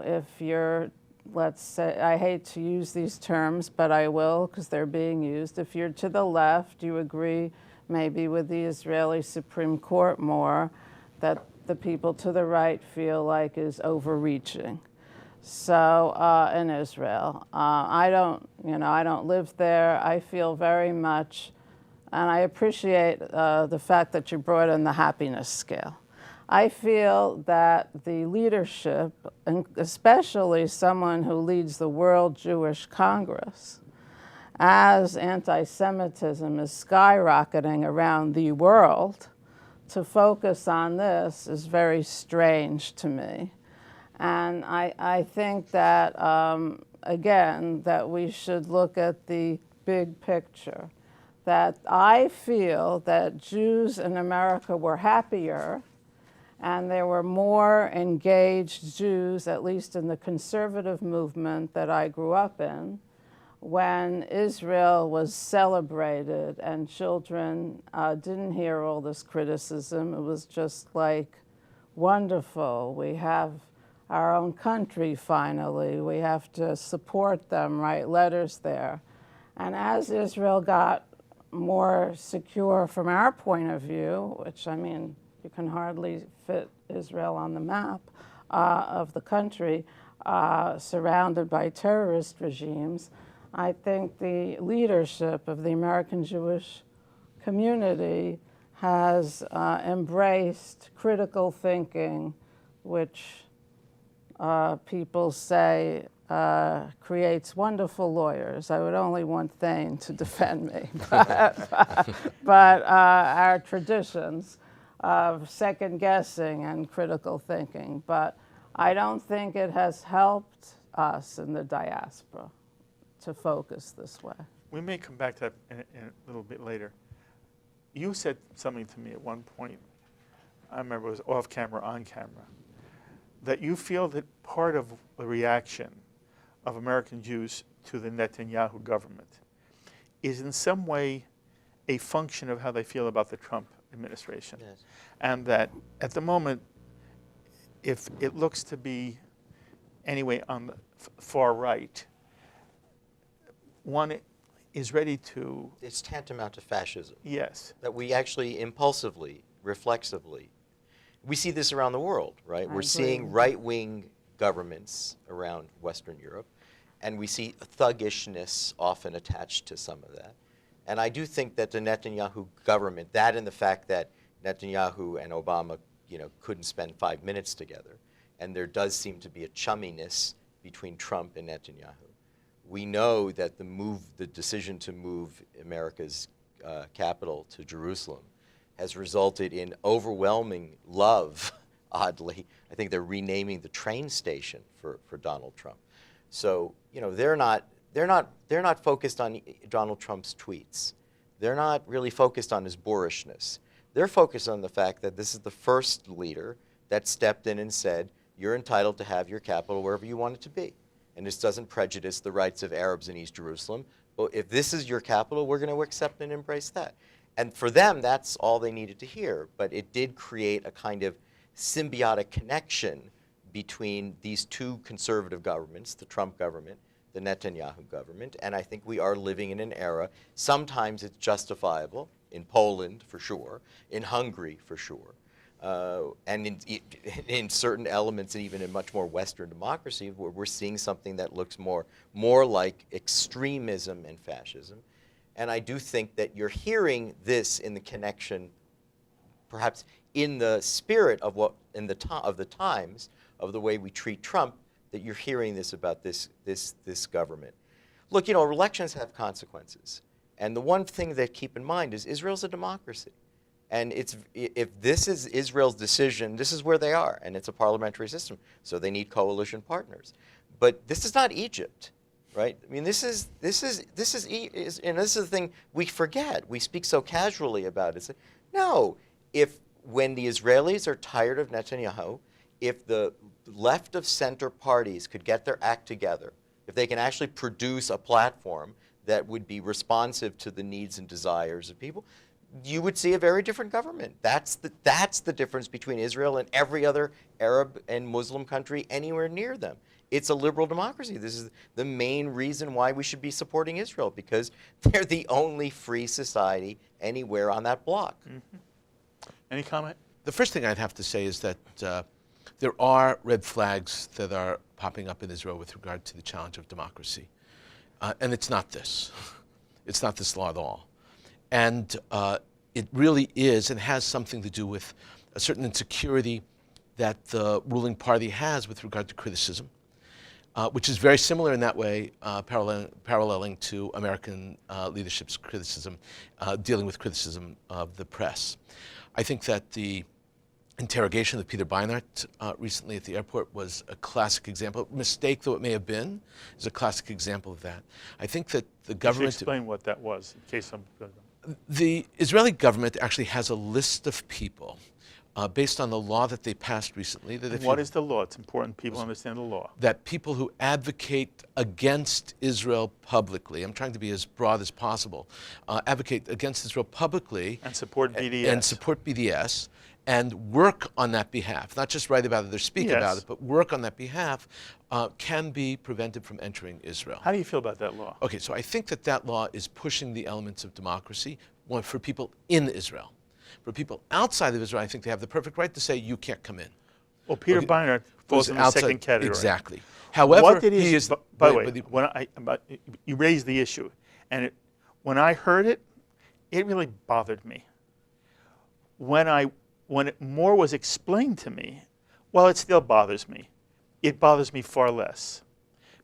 If you're, let's say, I hate to use these terms, but I will because they're being used. If you're to the left, you agree maybe with the Israeli Supreme Court more that the people to the right feel like is overreaching. So in Israel, I don't live there. I feel very much, and I appreciate the fact that you brought in the happiness scale. I feel that the leadership, and especially someone who leads the World Jewish Congress, as anti-Semitism is skyrocketing around the world, to focus on this is very strange to me. And I think that again, that we should look at the big picture. That I feel that Jews in America were happier and there were more engaged Jews, at least in the conservative movement that I grew up in, when Israel was celebrated and children didn't hear all this criticism. It was just like, wonderful, we have our own country finally, we have to support them, write letters there. And as Israel got more secure from our point of view, which, I mean, you can hardly fit Israel on the map of the country, surrounded by terrorist regimes, I think the leadership of the American Jewish community has embraced critical thinking, which people say creates wonderful lawyers. I would only want Thane to defend me, but our traditions of second guessing and critical thinking. But I don't think it has helped us in the diaspora to focus this way. We may come back to that in a little bit later. You said something to me at one point, I remember it was off camera, on camera, that you feel that part of the reaction of American Jews to the Netanyahu government is in some way a function of how they feel about the Trump administration. Yes. And that at the moment, if it looks to be anyway on the far right, one is ready to, It's tantamount to fascism. yes, That we actually impulsively, reflexively, we see this around the world, right? I We're agree. seeing right-wing governments around Western Europe, and we see thuggishness often attached to some of that. And I do think that the Netanyahu government, that and the fact that Netanyahu and Obama, couldn't spend 5 minutes together, and there does seem to be a chumminess between Trump and Netanyahu. We know that the decision to move America's capital to Jerusalem has resulted in overwhelming love, oddly. I think they're renaming the train station for Donald Trump. So, they're not focused on Donald Trump's tweets. They're not really focused on his boorishness. They're focused on the fact that this is the first leader that stepped in and said, you're entitled to have your capital wherever you want it to be. And this doesn't prejudice the rights of Arabs in East Jerusalem. Well, if this is your capital, we're going to accept and embrace that. And for them, that's all they needed to hear. But it did create a kind of symbiotic connection between these two conservative governments, the Trump government, the Netanyahu government. And I think we are living in an era, sometimes it's justifiable, in Poland for sure, in Hungary for sure, and in certain elements, and even in much more Western democracy, where we're seeing something that looks more like extremism and fascism. And I do think that you're hearing this in the connection, perhaps in the spirit of of the times, of the way we treat Trump, that you're hearing this about this government. Look, elections have consequences. And the one thing that keep in mind is Israel's a democracy. And if this is Israel's decision, this is where they are, and it's a parliamentary system, so they need coalition partners. But this is not Egypt, right? I mean, this is the thing we forget. We speak so casually about it. No, when the Israelis are tired of Netanyahu, if the left of center parties could get their act together, if they can actually produce a platform that would be responsive to the needs and desires of people, you would see a very different government. That's the difference between Israel and every other Arab and Muslim country anywhere near them. It's a liberal democracy. This is the main reason why we should be supporting Israel, because they're the only free society anywhere on that block. Mm-hmm. Any comment? The first thing I'd have to say is that there are red flags that are popping up in Israel with regard to the challenge of democracy. And it's not this. It's not this law at all. And it really is and has something to do with a certain insecurity that the ruling party has with regard to criticism, which is very similar in that way, paralleling to American leadership's criticism, dealing with criticism of the press. I think that the interrogation of Peter Beinart recently at the airport was a classic example. Mistake though it may have been, is a classic example of that. I think that the government... Explain what that was, in case some... The Israeli government actually has a list of people based on the law that they passed recently. That What is the law? It's important people understand the law. That people who advocate against Israel publicly, I'm trying to be as broad as possible, advocate against Israel publicly... And support BDS. And support BDS, and work on that behalf, not just write about it or speak about it, but work on that behalf, can be prevented from entering Israel. How do you feel about that law? Okay, so I think that that law is pushing the elements of democracy for people in Israel. For people outside of Israel, I think they have the perfect right to say, you can't come in. Well, Peter Beinart falls in the second category. Exactly. However, what it he is, is... by the way, you raised the issue, and when I heard it, it really bothered me. When more was explained to me, well, it still bothers me. It bothers me far less.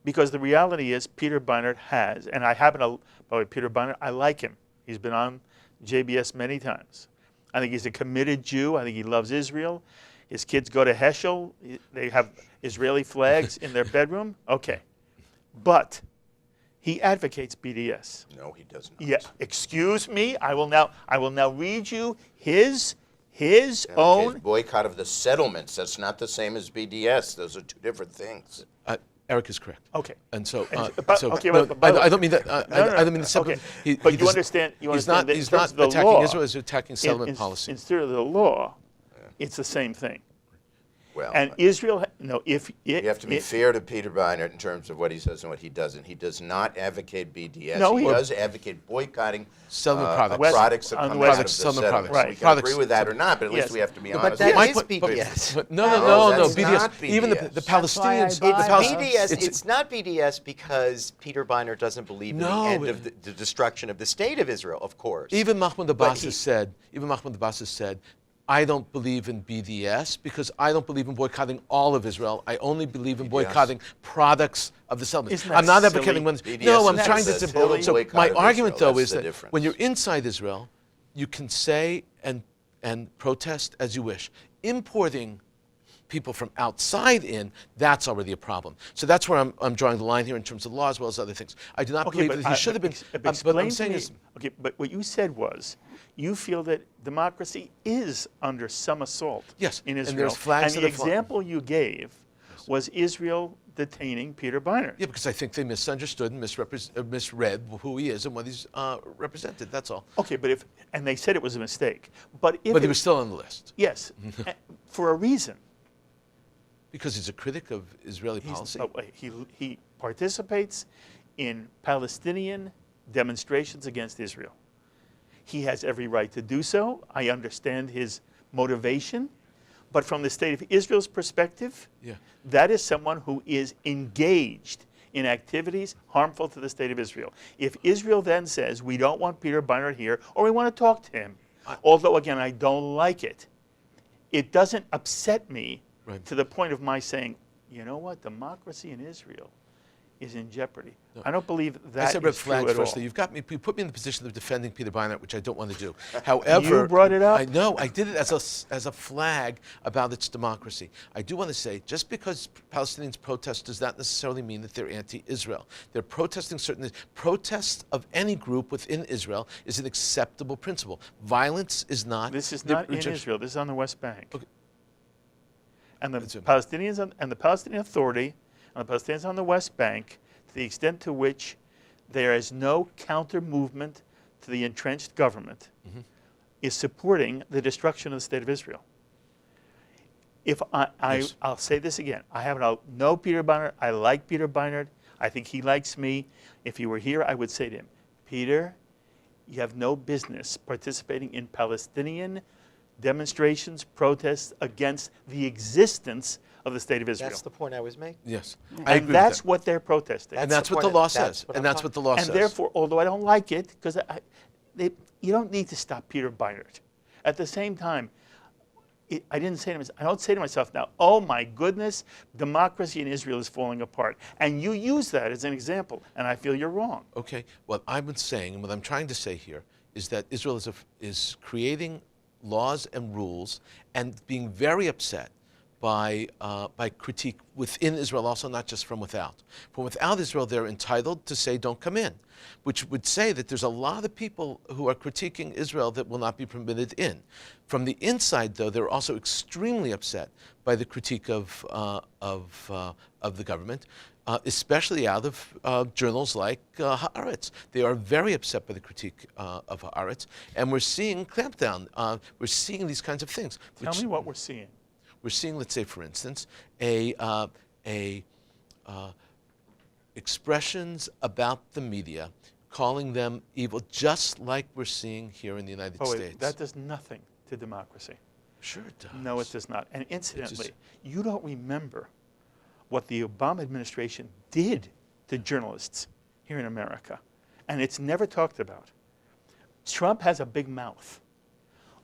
Because the reality is Peter Beinart has, and I happen to, by the way, Peter Beinart, I like him. He's been on JBS many times. I think he's a committed Jew. I think he loves Israel. His kids go to Heschel. They have Israeli flags in their bedroom. Okay. But he advocates BDS. No, he does not. Yeah, excuse me. I will now read you his own boycott of the settlements. That's not the same as BDS. Those are two different things. Eric is correct. Okay. And so, okay, no, but I don't mean that. I don't mean the settlement. Okay. But you understand. He's not attacking law, Israel. He's attacking settlement policy. Instead of the law, it's the same thing. Well, and Israel, no, you have to be fair to Peter Beinart in terms of what he says and what he doesn't. He does not advocate BDS. No, he does advocate boycotting settlement products that come out of the settlements. Right. We can agree with that or not, but at least we have to be honest. But that is BDS. No, BDS. Even the Palestinians. It's not BDS because Peter Beinart doesn't believe in the end of the destruction of the state of Israel, of course. Even Mahmoud Abbas has said, I don't believe in BDS because I don't believe in boycotting all of Israel. I only believe in boycotting products of the settlement. I'm not advocating one. No, I'm trying to. So my argument, though, is that when you're inside Israel, you can say and protest as you wish. Importing people from outside in, that's already a problem. So that's where I'm drawing the line here in terms of law as well as other things. I do not believe that he should have been. But what I'm saying is, okay, but what you said was, you feel that democracy is under some assault in Israel. And there's flags. And the example you gave was Israel detaining Peter Beinart. Yeah, because I think they misunderstood and misread who he is and what he's represented. That's all. Okay, but and they said it was a mistake. But he was still on the list. Yes, for a reason. Because he's a critic of Israeli policy. He participates in Palestinian demonstrations against Israel. He has every right to do so. I understand his motivation. But from the state of Israel's perspective, that is someone who is engaged in activities harmful to the state of Israel. If Israel then says, we don't want Peter Beinart here, or we want to talk to him, although, again, I don't like it, it doesn't upset me to the point of my saying, you know what, democracy in Israel is in jeopardy. No. I don't believe that I said red flags first. You put me in the position of defending Peter Beinart, which I don't want to do. However, you brought it up. I know I did it as a flag about its democracy. I do want to say, just because Palestinians protest does not necessarily mean that they're anti-Israel. They're protesting certain protest of any group within Israel is an acceptable principle. Violence is not. This is not in Israel. This is on the West Bank. Okay. And the Palestinians and the Palestinian Authority and the Palestinians on the West Bank, to the extent to which there is no counter-movement to the entrenched government, is supporting the destruction of the state of Israel. If I'll say this again, I happen to know Peter Beinart. I like Peter Beinart. I think he likes me. If he were here, I would say to him, Peter, you have no business participating in Palestinian demonstrations, protests against the existence of the state of Israel. That's the point I was making. Yes. And that's what they're protesting. And that's what the law says. And that's what the law says. And therefore, although I don't like it, because you don't need to stop Peter Beinart. At the same time, I don't say to myself now, oh my goodness, democracy in Israel is falling apart. And you use that as an example, and I feel you're wrong. Okay. What I've been saying, and what I'm trying to say here, is that Israel is creating laws and rules and being very upset by critique within Israel, also not just from without. From without Israel, they're entitled to say, don't come in, which would say that there's a lot of people who are critiquing Israel that will not be permitted in. From the inside, though, they're also extremely upset by the critique of the government, especially out of journals like Haaretz. They are very upset by the critique of Haaretz, and we're seeing clampdown. We're seeing these kinds of things. Tell me what we're seeing. We're seeing, let's say, for instance, expressions about the media, calling them evil, just like we're seeing here in the United States. That does nothing to democracy. Sure it does. No, it does not. And incidentally, you don't remember what the Obama administration did to journalists here in America, and it's never talked about. Trump has a big mouth.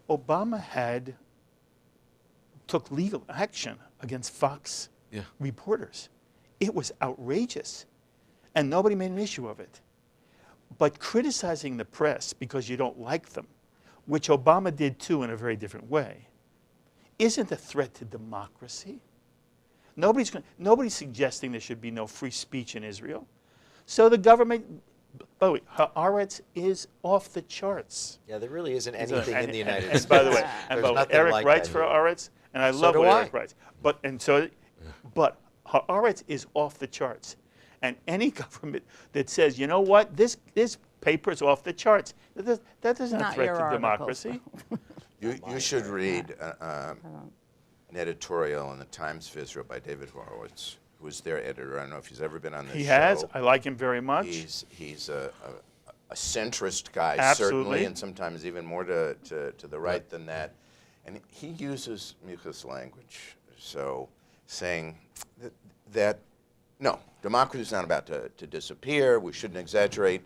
Obama took legal action against Fox reporters. It was outrageous, and nobody made an issue of it. But criticizing the press because you don't like them, which Obama did too in a very different way, isn't a threat to democracy. Nobody's suggesting there should be no free speech in Israel. So the government, by the way, Haaretz is off the charts. Yeah, there really isn't anything in the United States. And by the way, Eric like writes that for here. Haaretz, and I love what Eric writes. But Haaretz is off the charts. And any government that says, you know what, this paper is off the charts, that doesn't Not threat your to articles. democracy. You should read an editorial in the Times of Israel by David Horowitz, who was their editor. I don't know if he's ever been on this show. He has. I like him very much. He's a centrist guy, Absolutely. certainly, and sometimes even more to the right than that. And he uses Micah's language, so saying that no, democracy is not about to disappear. We shouldn't exaggerate.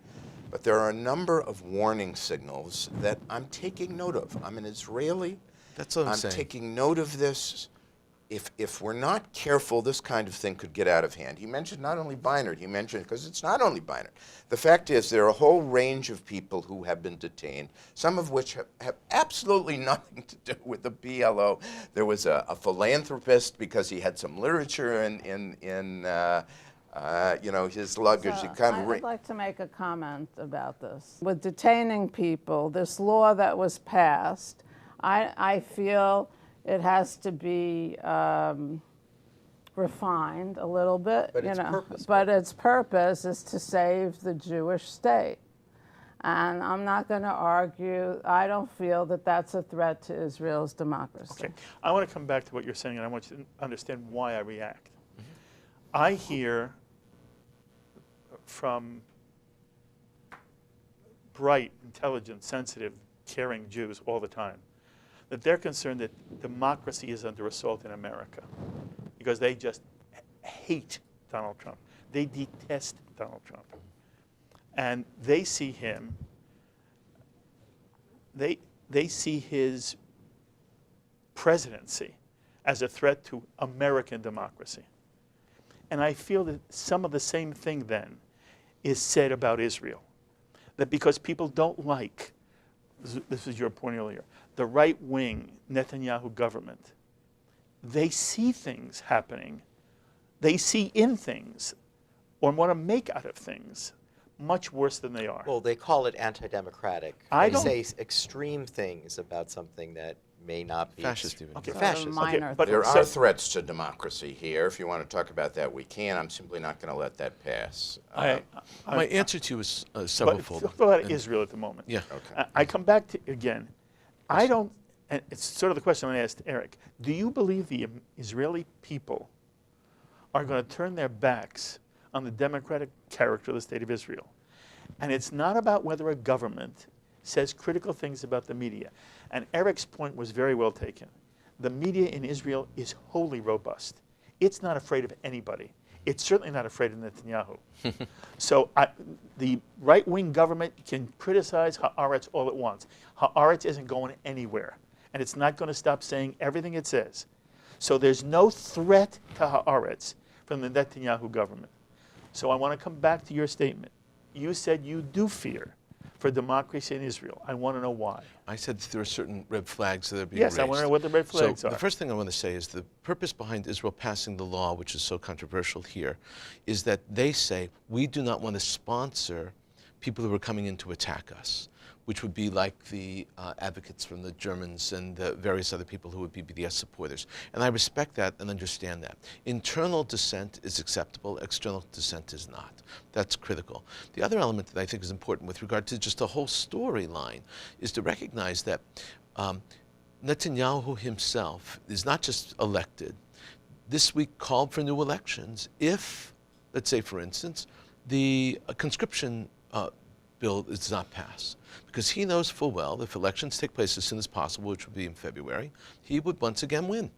But there are a number of warning signals that I'm taking note of. I'm an Israeli. That's what I'm I'm saying. taking note of this. If we're not careful, this kind of thing could get out of hand. He mentioned not only Beinart, he mentioned, because it's not only Beinart. The fact is there are a whole range of people who have been detained, some of which have absolutely nothing to do with the PLO. There was a philanthropist because he had some literature in his luggage. So I'd like to make a comment about this. With detaining people, this law that was passed, I feel it has to be refined a little bit. But its purpose. But its purpose is to save the Jewish state. And I'm not going to argue. I don't feel that that's a threat to Israel's democracy. Okay, I want to come back to what you're saying, and I want you to understand why I react. I hear from bright, intelligent, sensitive, caring Jews all the time that they're concerned that democracy is under assault in America because they just hate Donald Trump. They detest Donald Trump. And they see him, they see his presidency as a threat to American democracy. And I feel that some of the same thing then is said about Israel. That because people don't like, this was your point earlier, the right-wing Netanyahu government, they see things happening, they see in things, or want to make out of things, much worse than they are. Well, they call it anti-democratic. They say extreme things about something that may not be Fascist even. Okay, fascist. Minor but There so- are threats to democracy here. If you want to talk about that, we can. I'm simply not going to let that pass. My answer to you is severalfold. Talk about Israel at the moment. Yeah. Okay. I come back to, again, I don't, and it's sort of the question I asked Eric, do you believe the Israeli people are going to turn their backs on the democratic character of the state of Israel? And it's not about whether a government says critical things about the media. And Eric's point was very well taken. The media in Israel is wholly robust. It's not afraid of anybody. It's certainly not afraid of Netanyahu. So the right-wing government can criticize Haaretz all it wants. Haaretz isn't going anywhere. And it's not going to stop saying everything it says. So there's no threat to Haaretz from the Netanyahu government. So I want to come back to your statement. You said you do fear for democracy in Israel. I want to know why. I said that there are certain red flags that are being Yes, raised. I want to know what the red flags So are. the first thing I want to say is the purpose behind Israel passing the law, which is so controversial here, is that they say we do not want to sponsor people who are coming in to attack us, which would be like the advocates from the Germans and the various other people who would be BDS supporters. And I respect that and understand that. Internal dissent is acceptable, external dissent is not. That's critical. The other element that I think is important with regard to just the whole storyline is to recognize that Netanyahu himself is not just elected. This week called for new elections if, let's say for instance, the conscription bill does not pass. Because he knows full well that if elections take place as soon as possible, which would be in February, he would once again win.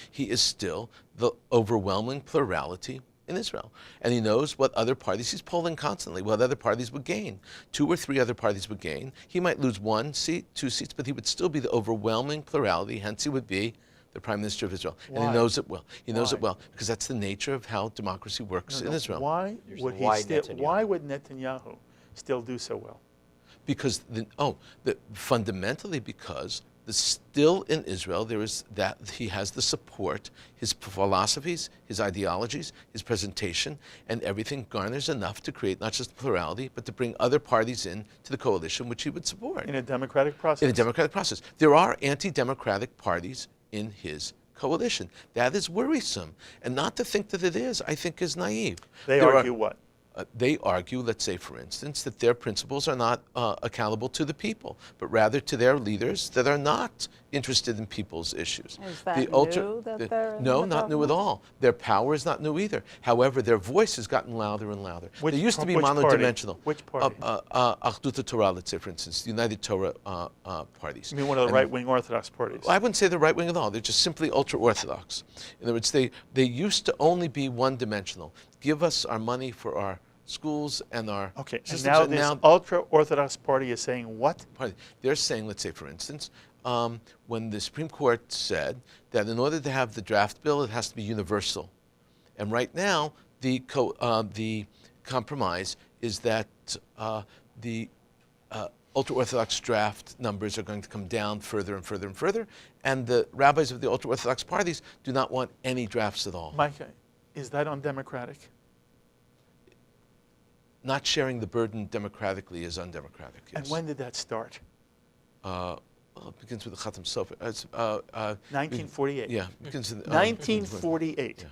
He is still the overwhelming plurality in Israel. And he knows what other parties, he's polling constantly, what other parties would gain. 2 or 3 other parties would gain. He might lose 1 seat, 2 seats, but he would still be the overwhelming plurality, hence he would be the Prime Minister of Israel. Why? And he knows it well. He knows it Why? well, because that's the nature of how democracy works in Israel. Why would why would Netanyahu still do so well? Because fundamentally because still in Israel there is that he has the support, his philosophies, his ideologies, his presentation, and everything garners enough to create not just plurality, but to bring other parties in to the coalition which he would support. In a democratic process? In a democratic process. There are anti-democratic parties in his coalition. That is worrisome. And not to think that it is, I think is naive. They argue what? They argue, let's say, for instance, that their principles are not accountable to the people, but rather to their leaders that are not interested in people's issues. Is that new that they're in No, the not new at government? all. Their power is not new either. However, their voice has gotten louder and louder. They used to be which party? monodimensional. Which party? Achdut Torah, let's say, for instance, the United Torah parties. You mean one of the right-wing Orthodox parties? I wouldn't say they're right-wing at all. They're just simply ultra-Orthodox. In other words, they used to only be one-dimensional. Give us our money for our schools and our Okay, and systems. now this ultra-Orthodox party is saying what? They're saying, let's say, for instance, when the Supreme Court said that in order to have the draft bill, it has to be universal. And right now, the compromise is that the ultra-Orthodox draft numbers are going to come down further and further and further, and the rabbis of the ultra-Orthodox parties do not want any drafts at all. Micah, is that undemocratic? Not sharing the burden democratically is undemocratic, yes. And when did that start? Well, it begins with the Khatam Sofer. 1948. Yeah, it begins in 1948. Yeah.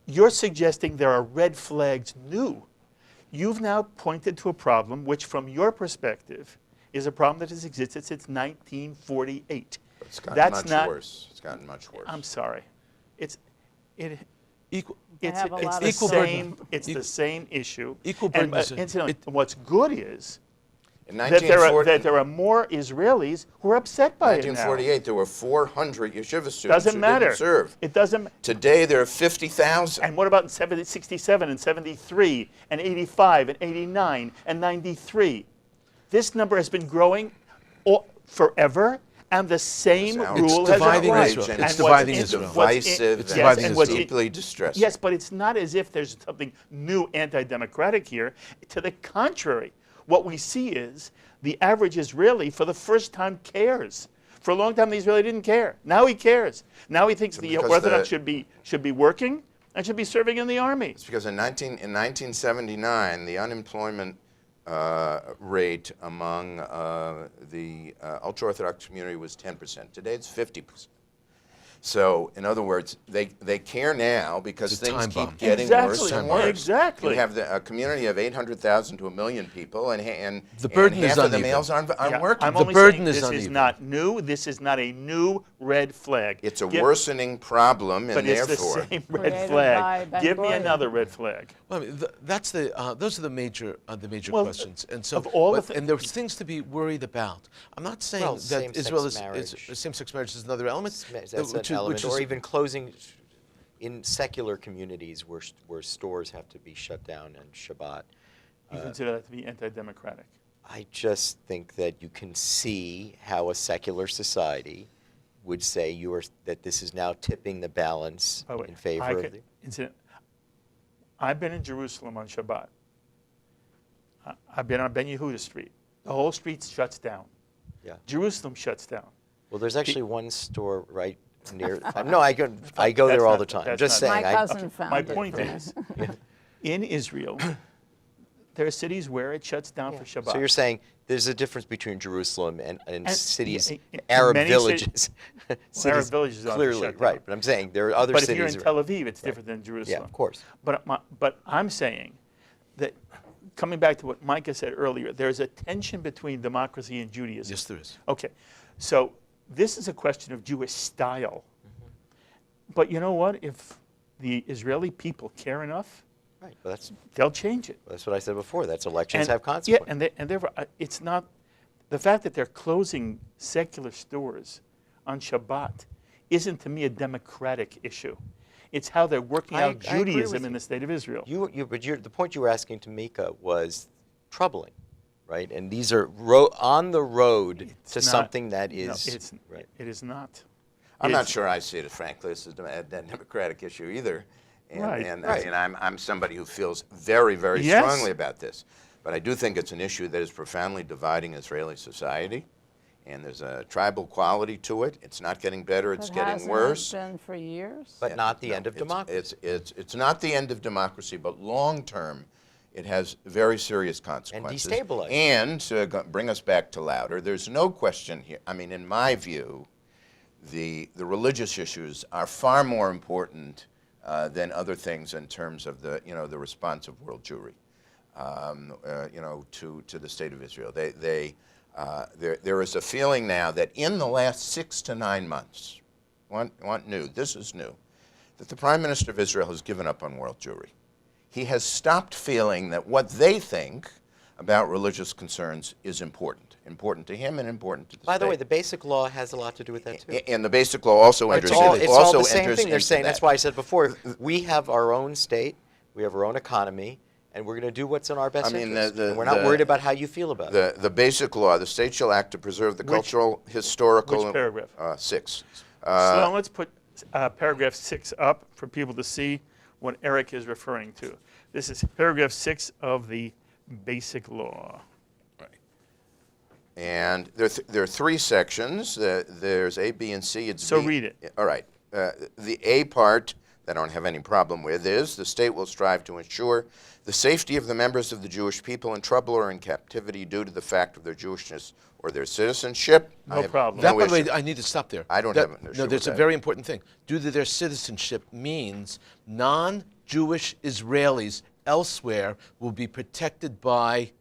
You're suggesting there are red flags new. You've now pointed to a problem which, from your perspective, is a problem that has existed since 1948. It's gotten That's much not, worse. It's gotten much worse. I'm sorry. Equal. It's have a lot the of same. burden. It's the same issue. Equal And, burden is incidentally, what's good is In that there are more Israelis who are upset by it now. 1948, there were 400 yeshiva students Doesn't who matter. didn't serve. It doesn't. Today, there are 50,000. And what about in 67 and 73 and 85 and 89 and 93? This number has been growing forever, and the same It's rule has dividing applied. Israel. And It's what's dividing in- Israel. what's in- Divisive It's and dividing and Israel. what's in- deeply distressing. Yes, but it's not as if there's something new anti-democratic here. To the contrary, what we see is the average Israeli, for the first time, cares. For a long time, the Israeli didn't care. Now he cares. Now he thinks the Because Orthodox should be working and should be serving in the army. It's because in 1979, the unemployment rate among the ultra-Orthodox community was 10%. Today it's 50%. So, in other words, they care now because It's a things time keep bomb. getting worse Exactly. and worse. Exactly. You have a community of 800,000 to 1 million people, and The burden and is half of the uneven. males aren't Yeah, working. I'm The only burden saying is this is uneven. not new. This is not a new red flag. It's a Give- worsening problem, and But it's therefore, the same red Created by flag. Ben Give me Gurion. another red flag. Well, I mean, that's those are the major Well, questions, and so of all the and there's things to be worried about. I'm not saying Well, that same-sex Israel is marriage. same-sex marriage is another element. That's which an is- element, which or is- even closing in secular communities where stores have to be shut down on Shabbat. You consider that to be anti-democratic. I just think that you can see how a secular society would say that this is now tipping the balance By the way, in favor of the. I've been in Jerusalem on Shabbat. I've been on Ben Yehuda Street. The whole street shuts down. Yeah. Jerusalem shuts down. Well, there's actually one store right near. No, I go there all the time. I'm just saying. My cousin found My it point for me. is, in Israel, there are cities where it shuts down for Shabbat. So you're saying there's a difference between Jerusalem and cities, in Arab many villages. Arab villages aren't clearly, shut down. right? But I'm saying there are other But if cities. you're in Tel Aviv, it's different than Jerusalem. Yeah, of course. But I'm saying that, coming back to what Micah said earlier, there's a tension between democracy and Judaism. Yes, there is. Okay, so this is a question of Jewish style. But you know what? If the Israeli people care enough, Right. Well, they'll change it. that's what I said before. That's elections have Yeah, consequences. and therefore, it's not the fact that they're closing secular stores on Shabbat isn't to me a democratic issue. It's how they're working I out agree with Judaism you. in the state of Israel. The point you were asking to Mika was troubling, right? And these are on the road It's to not- something that no, is it is not. I'm not It's- sure I see it, frankly, as a democratic issue either. And, Right. and Right. I mean, I'm somebody who feels very, very Yes. strongly about this. But I do think it's an issue that is profoundly dividing Israeli society. And there's a tribal quality to it. It's not getting better, it's But getting hasn't worse. it been for years? but not the No, end of democracy. It's not the end of democracy, but long term, it has very serious consequences. destabilizing. And to bring us back to louder, there's no question here. I mean, in my view, the religious issues are far more important than other things in terms of the response of world Jewry, to the state of Israel. There is a feeling now that in the last 6 to 9 months, this is new, that the Prime Minister of Israel has given up on world Jewry. He has stopped feeling that what they think about religious concerns is important to him and important to the state. By the way, the Basic Law has a lot to do with that too. And the Basic Law also enters It's all the also same enters thing. They're into saying that. that's why I said before we have our own state, we have our own economy, and we're going to do what's in our best I mean, interest. the- And we're not the- worried about how you feel about it. The Basic Law, the state shall act to preserve the cultural, historical. which paragraph? 6. So let's put paragraph 6 up for people to see what Eric is referring to. This is paragraph 6 of the Basic Law. And there are 3 sections. There's A, B, and C. It's So B. read it. All right. The A part that I don't have any problem with is the state will strive to ensure the safety of the members of the Jewish people in trouble or in captivity due to the fact of their Jewishness or their citizenship. No I have problem. That, no by the way, issue. I need to stop there. I don't That- have an issue No, with there's a that. very important thing. Due to their citizenship means non-Jewish Israelis elsewhere will be protected by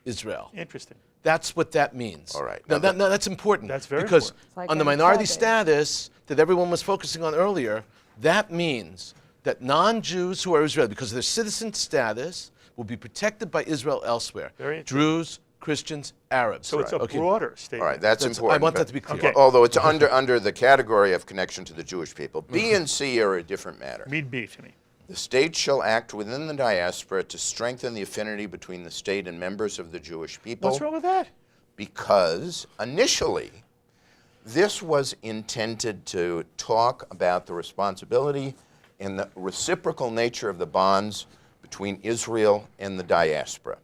Israel. Interesting. That's what that means. All right. Now, Now that's important. That's very because important. It's like on the in minority Saturday. status that everyone was focusing on earlier, that means that non-Jews who are Israeli, because of their citizen status, will be protected by Israel elsewhere. Very interesting. Druze, Christians, Arabs. So it's a Okay. broader statement. All right, that's important. I want that but- to be clear. Okay. Although it's under the category of connection to the Jewish people. B and C are a different matter. Read B to me. The state shall act within the diaspora to strengthen the affinity between the state and members of the Jewish people. What's wrong with that? Because initially, this was intended to talk about the responsibility and the reciprocal nature of the bonds between Israel and the diaspora.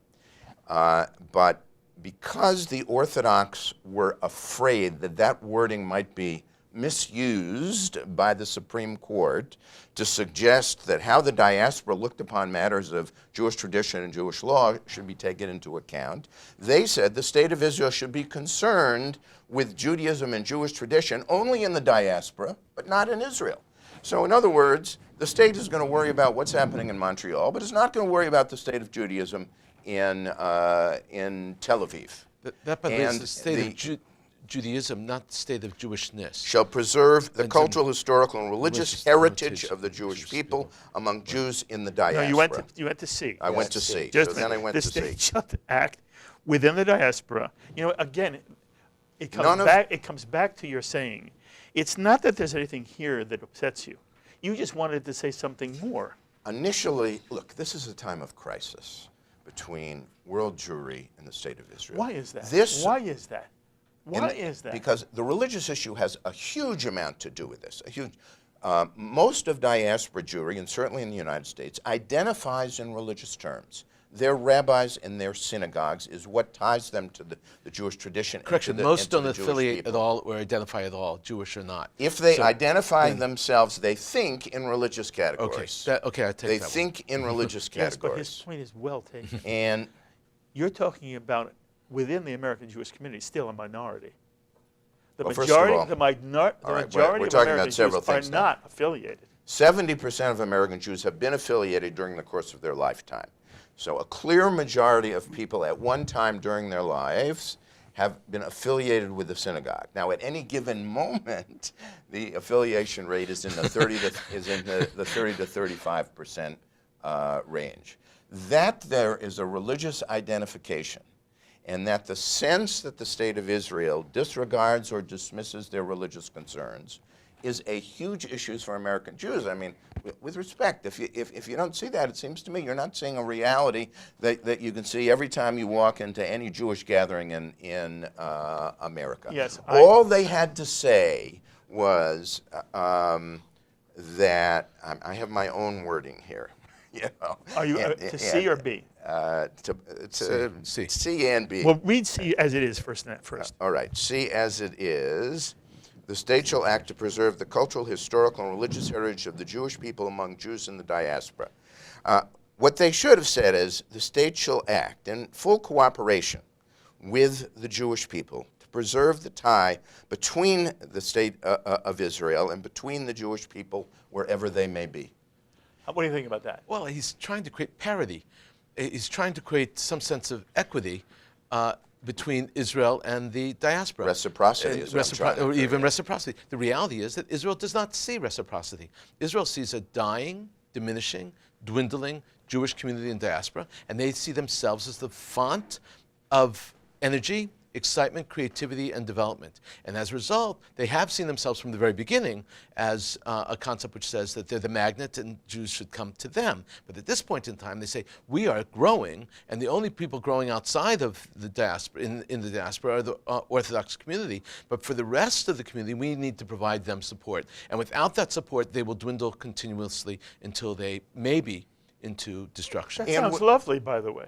But because the Orthodox were afraid that that wording might be misused by the Supreme Court to suggest that how the diaspora looked upon matters of Jewish tradition and Jewish law should be taken into account, they said the state of Israel should be concerned with Judaism and Jewish tradition only in the diaspora, but not in Israel. So in other words, the state is going to worry about what's happening in Montreal, but it's not going to worry about the state of Judaism in Tel Aviv. That, by the way, is And the state the- of Judaism, not the state of Jewishness. Shall preserve the And cultural, some historical, and religious religious heritage heritage of the of Jewish Jewish people people. among Jews in the No, diaspora. you went to C. I went to C. Just So then I went the to C. state shall act within the diaspora. You know, again, it None comes back to your saying. It's not that there's anything here that upsets you. You just wanted to say something more. Initially, look, this is a time of crisis between world Jewry and the state of Israel. Why is that? This, Why is that? Why And is that? Because the religious issue has a huge amount to do with this. A huge, most of diaspora Jewry, and certainly in the United States, identifies in religious terms. their rabbis and their synagogues is what ties them to the Jewish tradition. Correction, and to most the don't Jewish affiliate people. at all or identify at all, Jewish or not. If they So- identify themselves, they think in religious Okay, categories. okay, I take They that one. think in religious Yes, but his categories. point is well taken. And You're talking about within the American Jewish community, still a minority. The Well, first of majority, all- the majority All right, of we're talking about American several Jews are things now. not affiliated. 70% of American Jews have been affiliated during the course of their lifetime. So a clear majority of people at one time during their lives have been affiliated with the synagogue. Now, at any given moment, the affiliation rate is in the 30 to 35% range. That there is a religious identification, and that the sense that the state of Israel disregards or dismisses their religious concerns is a huge issue for American Jews. I mean, with respect, if you don't see that, it seems to me you're not seeing a reality that you can see every time you walk into any Jewish gathering in America. Yes, all they had to say was that I have my own wording here. You know, Are you to C or B? to C. C and B. Well, read C as it is first. All right. See, as it is, the state shall act to preserve the cultural, historical, and religious heritage of the Jewish people among Jews in the diaspora. What they should have said is the state shall act in full cooperation with the Jewish people to preserve the tie between the state of Israel and between the Jewish people wherever they may be. What do you think about that? Well, he's trying to create parity. He's trying to create some sense of equity between Israel and the diaspora. Reciprocity is what I'm trying to or even create. reciprocity. The reality is that Israel does not see reciprocity. Israel sees a dying, diminishing, dwindling Jewish community and diaspora, and they see themselves as the font of energy, excitement, creativity, and development. And as a result, they have seen themselves from the very beginning as a concept which says that they're the magnet and Jews should come to them. But at this point in time, they say, we are growing, and the only people growing outside of the diaspora, in the diaspora are the Orthodox community. But for the rest of the community, we need to provide them support. And without that support, they will dwindle continuously until they maybe into destruction. That sounds lovely, by the way.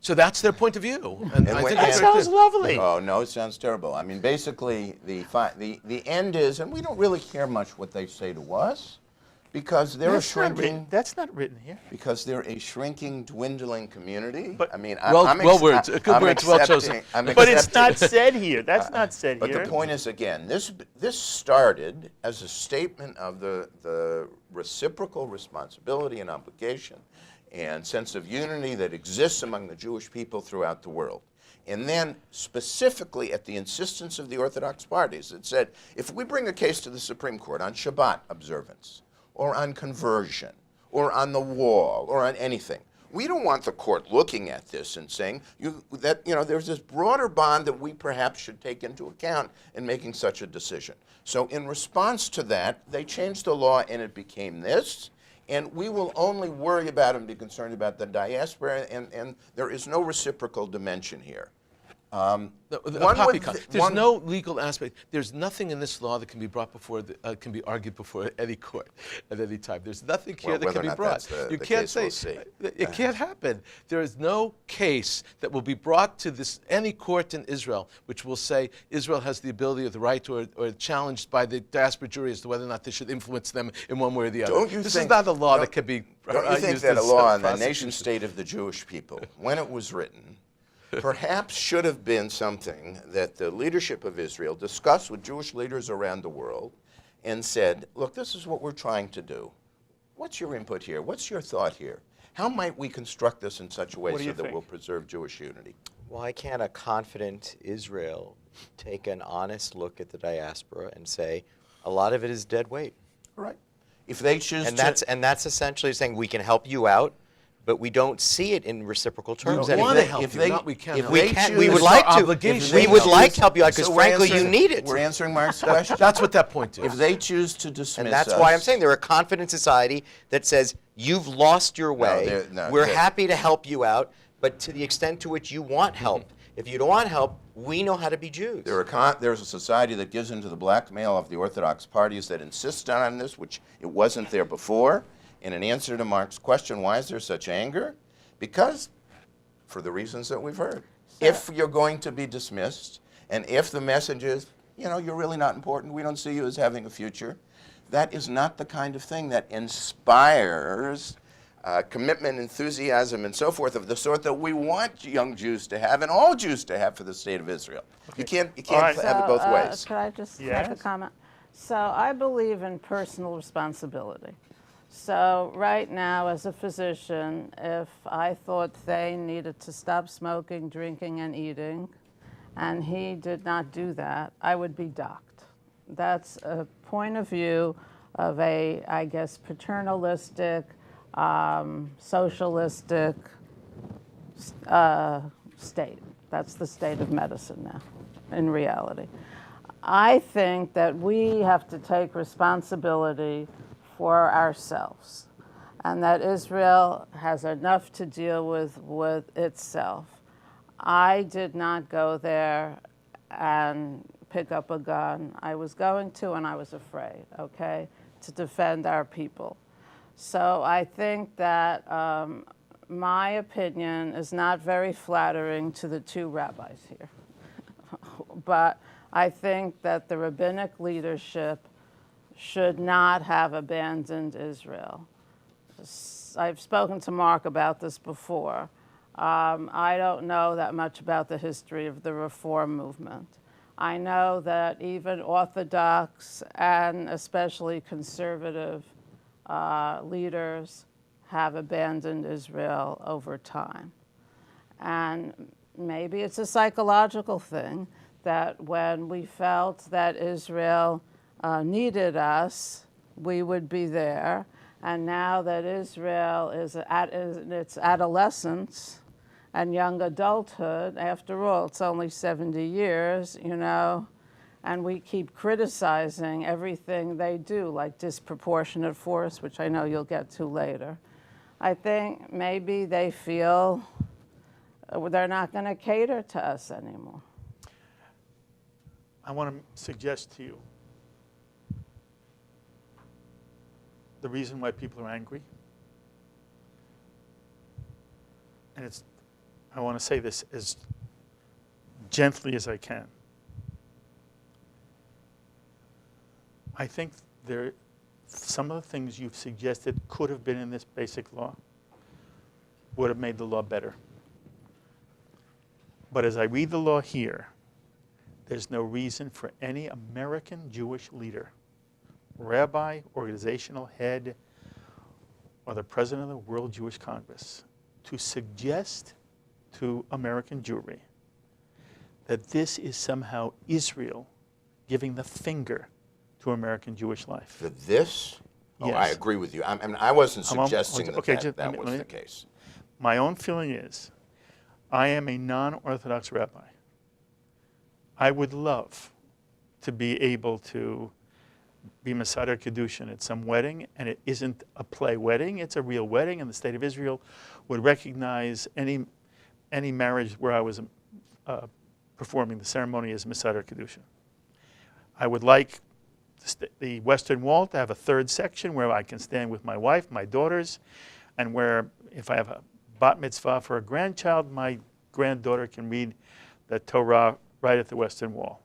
So that's their point of view. And I think That that's sounds lovely. Oh, no, it sounds terrible. I mean, basically, the end is, and we don't really care much what they say to us, because they're That's not written here. because they're a shrinking, dwindling community. But- I mean, Well words, good words, well chosen. But it's not said here. That's not said But here. the point is, again, this started as a statement of the reciprocal responsibility and obligation and sense of unity that exists among the Jewish people throughout the world. And then specifically at the insistence of the Orthodox parties, it said, if we bring a case to the Supreme Court on Shabbat observance, or on conversion, or on the wall, or on anything, we don't want the court looking at this and saying there's this broader bond that we perhaps should take into account in making such a decision. So in response to that, they changed the law and it became this. And we will only worry about and be concerned about the diaspora, and there is no reciprocal dimension here. There's no legal aspect. There's nothing in this law that can be brought before, can be argued before any court at any time. There's nothing here that can be brought. You can't say it can't happen. There is no case that will be brought to any court in Israel which will say Israel has the ability or the right or challenged by the diaspora jury as to whether or not they should influence them in one way or the other. This is not a law that can be Don't you think used that a as law on the prosecution. nation state of the Jewish people, when it was written, perhaps should have been something that the leadership of Israel discussed with Jewish leaders around the world and said, look, this is what we're trying to do. What's your input here? What's your thought here? How might we construct this in such a way so that we'll preserve Jewish unity? Why can't a confident Israel take an honest look at the diaspora and say, a lot of it is dead weight? Right. If they choose And that's essentially saying we can help you out, but we don't see it in reciprocal terms We anymore. want to help you, not we can help you. We would like to. We would like to help you out because, frankly, you need it. We're answering Mark's question. That's what that point is. If they choose to dismiss And that's us, why I'm saying they're a confident society that says, you've lost your way. We're happy to help you out, but to the extent to which you want help. If you don't want help, we know how to be Jews. There's a society that gives into the blackmail of the Orthodox parties that insist on this, which it wasn't there before. And in answer to Mark's question, why is there such anger? Because, for the reasons that we've heard, if you're going to be dismissed, and if the message is, you know, you're really not important, we don't see you as having a future, that is not the kind of thing that inspires commitment, enthusiasm, and so forth of the sort that we want young Jews to have and all Jews to have for the state of Israel. Okay. You can't right. have it both ways. Could I just Yes. make a comment? So I believe in personal responsibility. So right now, as a physician, if I thought Thane needed to stop smoking, drinking, and eating, and he did not do that, I would be docked. That's a point of view of a, I guess, paternalistic, socialistic state. That's the state of medicine now, in reality. I think that we have to take responsibility for ourselves, and that Israel has enough to deal with itself. I did not go there and pick up a gun. I was going to, and I was afraid, okay, to defend our people. So I think that my opinion is not very flattering to the two rabbis here. But I think that the rabbinic leadership should not have abandoned Israel. I've spoken to Mark about this before. I don't know that much about the history of the Reform movement. I know that even Orthodox and especially conservative leaders have abandoned Israel over time. And maybe it's a psychological thing that when we felt that Israel needed us, we would be there. And now that Israel is in its adolescence and young adulthood, after all, it's only 70 years, you know, and we keep criticizing everything they do, like disproportionate force, which I know you'll get to later. I think maybe they feel they're not going to cater to us anymore. I want to suggest to you the reason why people are angry. And I want to say this as gently as I can. I think some of the things you've suggested could have been in this basic law, would have made the law better. But as I read the law here, there's no reason for any American Jewish leader, rabbi, organizational head, or the president of the World Jewish Congress to suggest to American Jewry that this is somehow Israel giving the finger to American Jewish life. That this? Oh, Yes. I agree with you. I mean, I wasn't I'm suggesting okay, that was the case. My own feeling is, I am a non-Orthodox rabbi. I would love to be able to be Masada Kedushin at some wedding, and it isn't a play wedding, it's a real wedding, and the state of Israel would recognize any marriage where I was performing the ceremony as Masada Kedushin. I would like the Western Wall to have a third section where I can stand with my wife, my daughters, and where if I have a bat mitzvah for a grandchild, my granddaughter can read the Torah right at the Western Wall.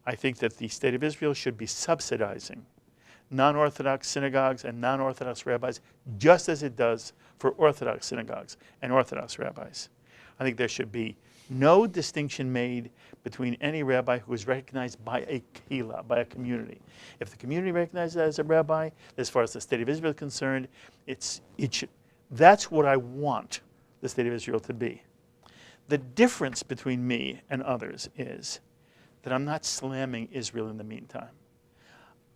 I think that the state of Israel should be subsidizing non-Orthodox synagogues and non-Orthodox rabbis just as it does for Orthodox synagogues and Orthodox rabbis. I think there should be no distinction made between any rabbi who is recognized by a kehillah, by a community. If the community recognizes that as a rabbi, as far as the state of Israel is concerned, that's what I want the state of Israel to be. The difference between me and others is that I'm not slamming Israel in the meantime.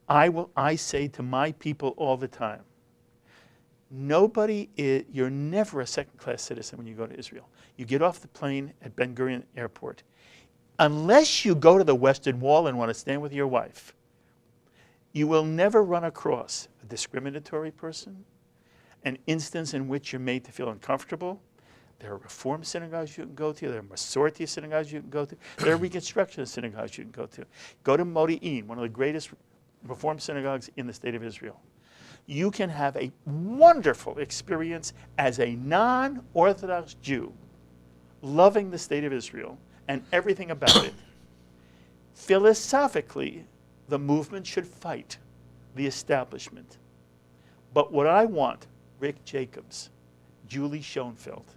I say to my people all the time, you're never a second-class citizen when you go to Israel. You get off the plane at Ben Gurion Airport. Unless you go to the Western Wall and want to stand with your wife, you will never run across a discriminatory person, an instance in which you're made to feel uncomfortable. There are Reform synagogues you can go to. There are Masorti synagogues you can go to. There are Reconstructionist synagogues you can go to. Go to Modi'in, one of the greatest Reform synagogues in the state of Israel. you can have a wonderful experience as a non-Orthodox Jew, loving the state of Israel and everything about it. Philosophically, the movement should fight the establishment. But what I want Rick Jacobs, Julie Schoenfeld,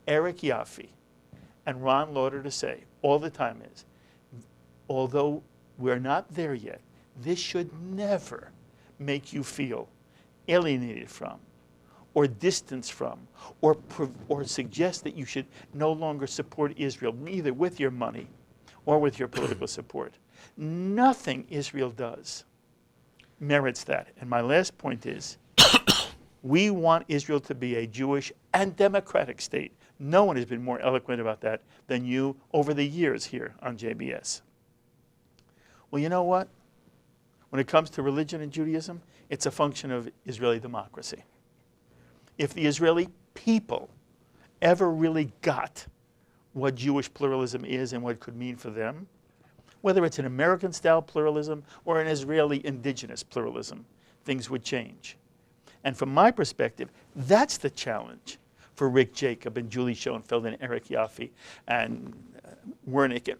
Eric Yoffie, and Ron Lauder to say all the time is, although we're not there yet, this should never make you feel alienated from, or distanced from, or suggest that you should no longer support Israel, either with your money or with your political support. Nothing Israel does merits that. And my last point is, we want Israel to be a Jewish and democratic state. No one has been more eloquent about that than you over the years here on JBS. Well, you know what? When it comes to religion and Judaism, it's a function of Israeli democracy. If the Israeli people ever really got what Jewish pluralism is and what it could mean for them, whether it's an American-style pluralism or an Israeli indigenous pluralism, things would change. And from my perspective, that's the challenge for Rick Jacob and Julie Schoenfeld and Eric Yoffie and Wernick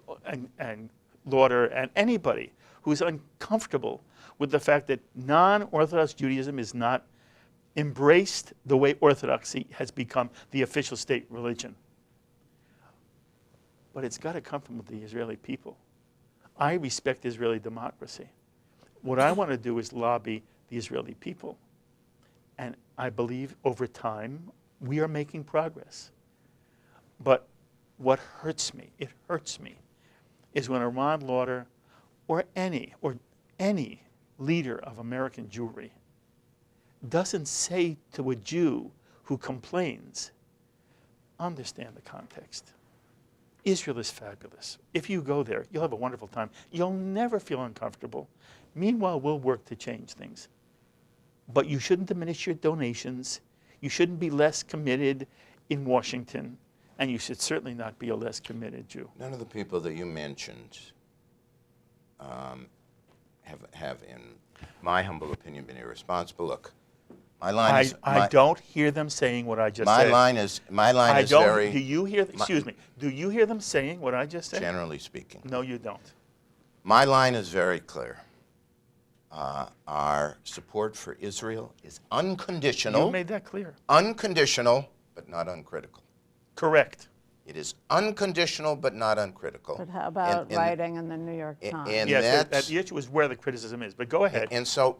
and Lauder and anybody who's uncomfortable with the fact that non-Orthodox Judaism is not embraced the way Orthodoxy has become the official state religion. But it's got to come from the Israeli people. I respect Israeli democracy. What I want to do is lobby the Israeli people. And I believe over time we are making progress. But what hurts me, it hurts me, is when a Ron Lauder or any leader of American Jewry doesn't say to a Jew who complains, understand the context. Israel is fabulous. If you go there, you'll have a wonderful time. You'll never feel uncomfortable. Meanwhile, we'll work to change things. But you shouldn't diminish your donations. You shouldn't be less committed in Washington. And you should certainly not be a less committed Jew. None of the people that you mentioned have, in my humble opinion, been irresponsible. Look, my line is... I don't hear them saying what I just said. My line is very... Do you hear... Excuse me. Do you hear them saying what I just said? Generally speaking. No, you don't. My line is very clear. Our support for Israel is unconditional. You made that clear. Unconditional, but not uncritical. Correct. It is unconditional, but not uncritical. But how about writing in the New York Times? And yes, the issue is where the criticism is, but go ahead. And so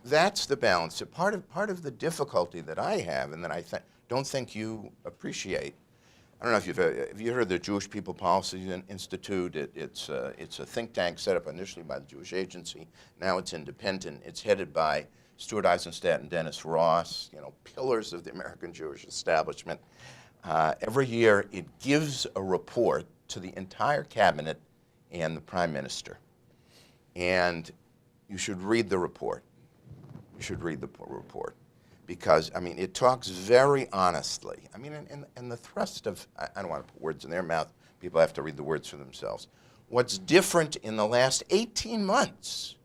that's the balance. Part of the difficulty that I have, and that I don't think you appreciate, I don't know if you've heard of the Jewish People Policy Institute. It's a think tank set up initially by the Jewish Agency. Now it's independent. It's headed by Stuart Eisenstadt and Dennis Ross, pillars of the American Jewish establishment. Every year it gives a report to the entire cabinet and the prime minister. And you should read the report. You should read the report. Because, it talks very honestly. And the thrust of, I don't want to put words in their mouth. People have to read the words for themselves. What's different in the last 18 months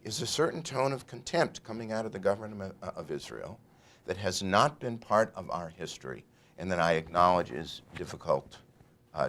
is a certain tone of contempt coming out of the government of Israel that has not been part of our history and that I acknowledge is difficult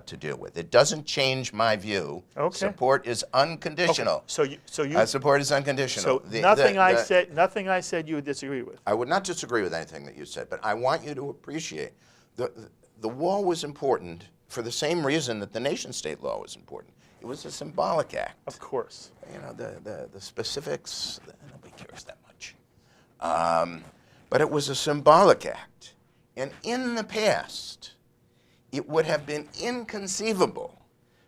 to deal with. It doesn't change my view. Okay. Support is unconditional. Okay. So you support is unconditional. So nothing I said you would disagree with. I would not disagree with anything that you said, but I want you to appreciate the wall was important for the same reason that the nation-state law was important. It was a symbolic act. Of course. The specifics, nobody cares that much. But it was a symbolic act. And in the past, it would have been inconceivable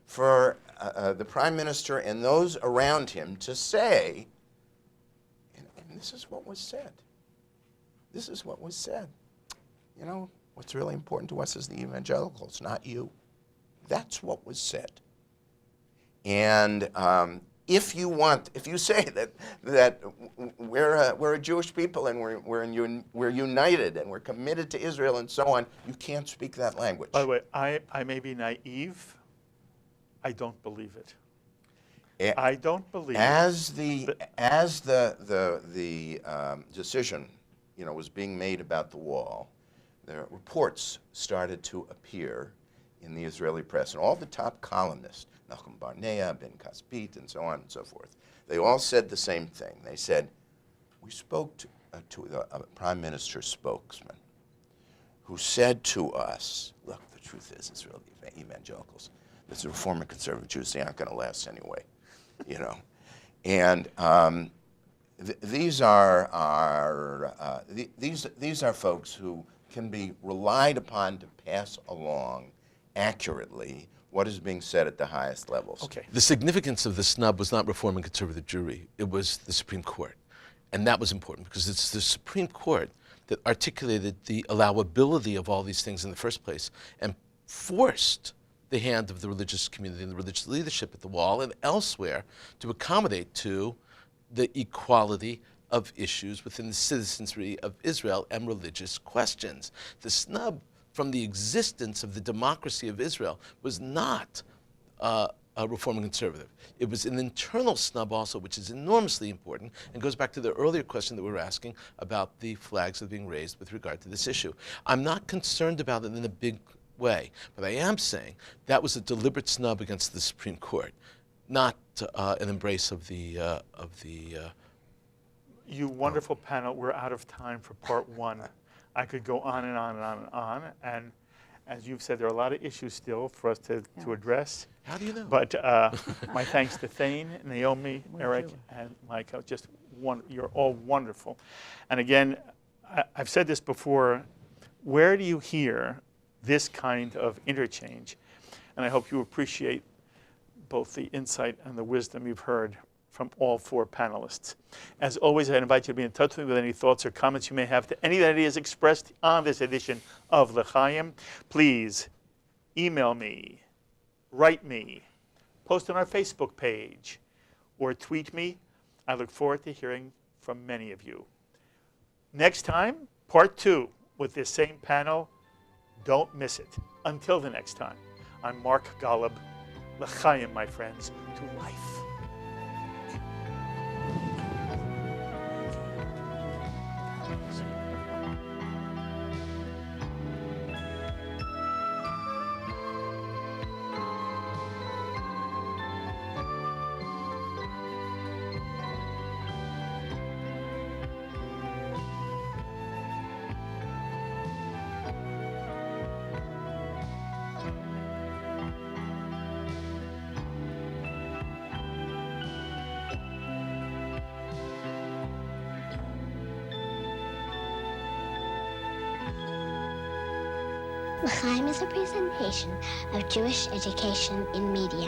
for the prime minister and those around him to say, and this is what was said. This is what was said. What's really important to us is the evangelicals, not you. That's what was said. And if you say that we're a Jewish people and we're united and we're committed to Israel and so on, you can't speak that language. By the way, I may be naive. I don't believe it. I don't believe As the decision, was being made about the wall, the reports started to appear in the Israeli press, and all the top columnists, Nachum Barnea, Ben Caspit, and so on and so forth, they all said the same thing. They said, we spoke to a prime minister spokesman who said to us, look, the truth is Israeli evangelicals, this Reform and conservative Jews, they aren't going to last anyway, And these are folks who can be relied upon to pass along accurately what is being said at the highest levels. Okay. The significance of the snub was not Reform and conservative Jewry. It was the Supreme Court. And that was important because it's the Supreme Court that articulated the allowability of all these things in the first place and forced the hand of the religious community and the religious leadership at the wall and elsewhere to accommodate to the equality of issues within the citizenry of Israel and religious questions. The snub from the existence of the democracy of Israel was not a Reform and conservative. It was an internal snub also, which is enormously important and goes back to the earlier question that we were asking about the flags that are being raised with regard to this issue. I'm not concerned about it in a big way, but I am saying that was a deliberate snub against the Supreme Court, not an embrace of the You wonderful panel, we're out of time for part one. I could go on and on and on and on, and as you've said, there are a lot of issues still for us to address. How do you know? But my thanks to Thane, Naomi, Eric, and Micah. You're all wonderful. And again, I've said this before, where do you hear this kind of interchange? And I hope you appreciate both the insight and the wisdom you've heard from all four panelists. As always, I invite you to be in touch with me with any thoughts or comments you may have to any ideas expressed on this edition of L'Chaim. Please email me, write me, post on our Facebook page, or tweet me. I look forward to hearing from many of you. Next time, part two with this same panel. Don't miss it. Until the next time, I'm Mark Golub. L'Chaim, my friends, to life. L'Chaim is a presentation of Jewish education in media.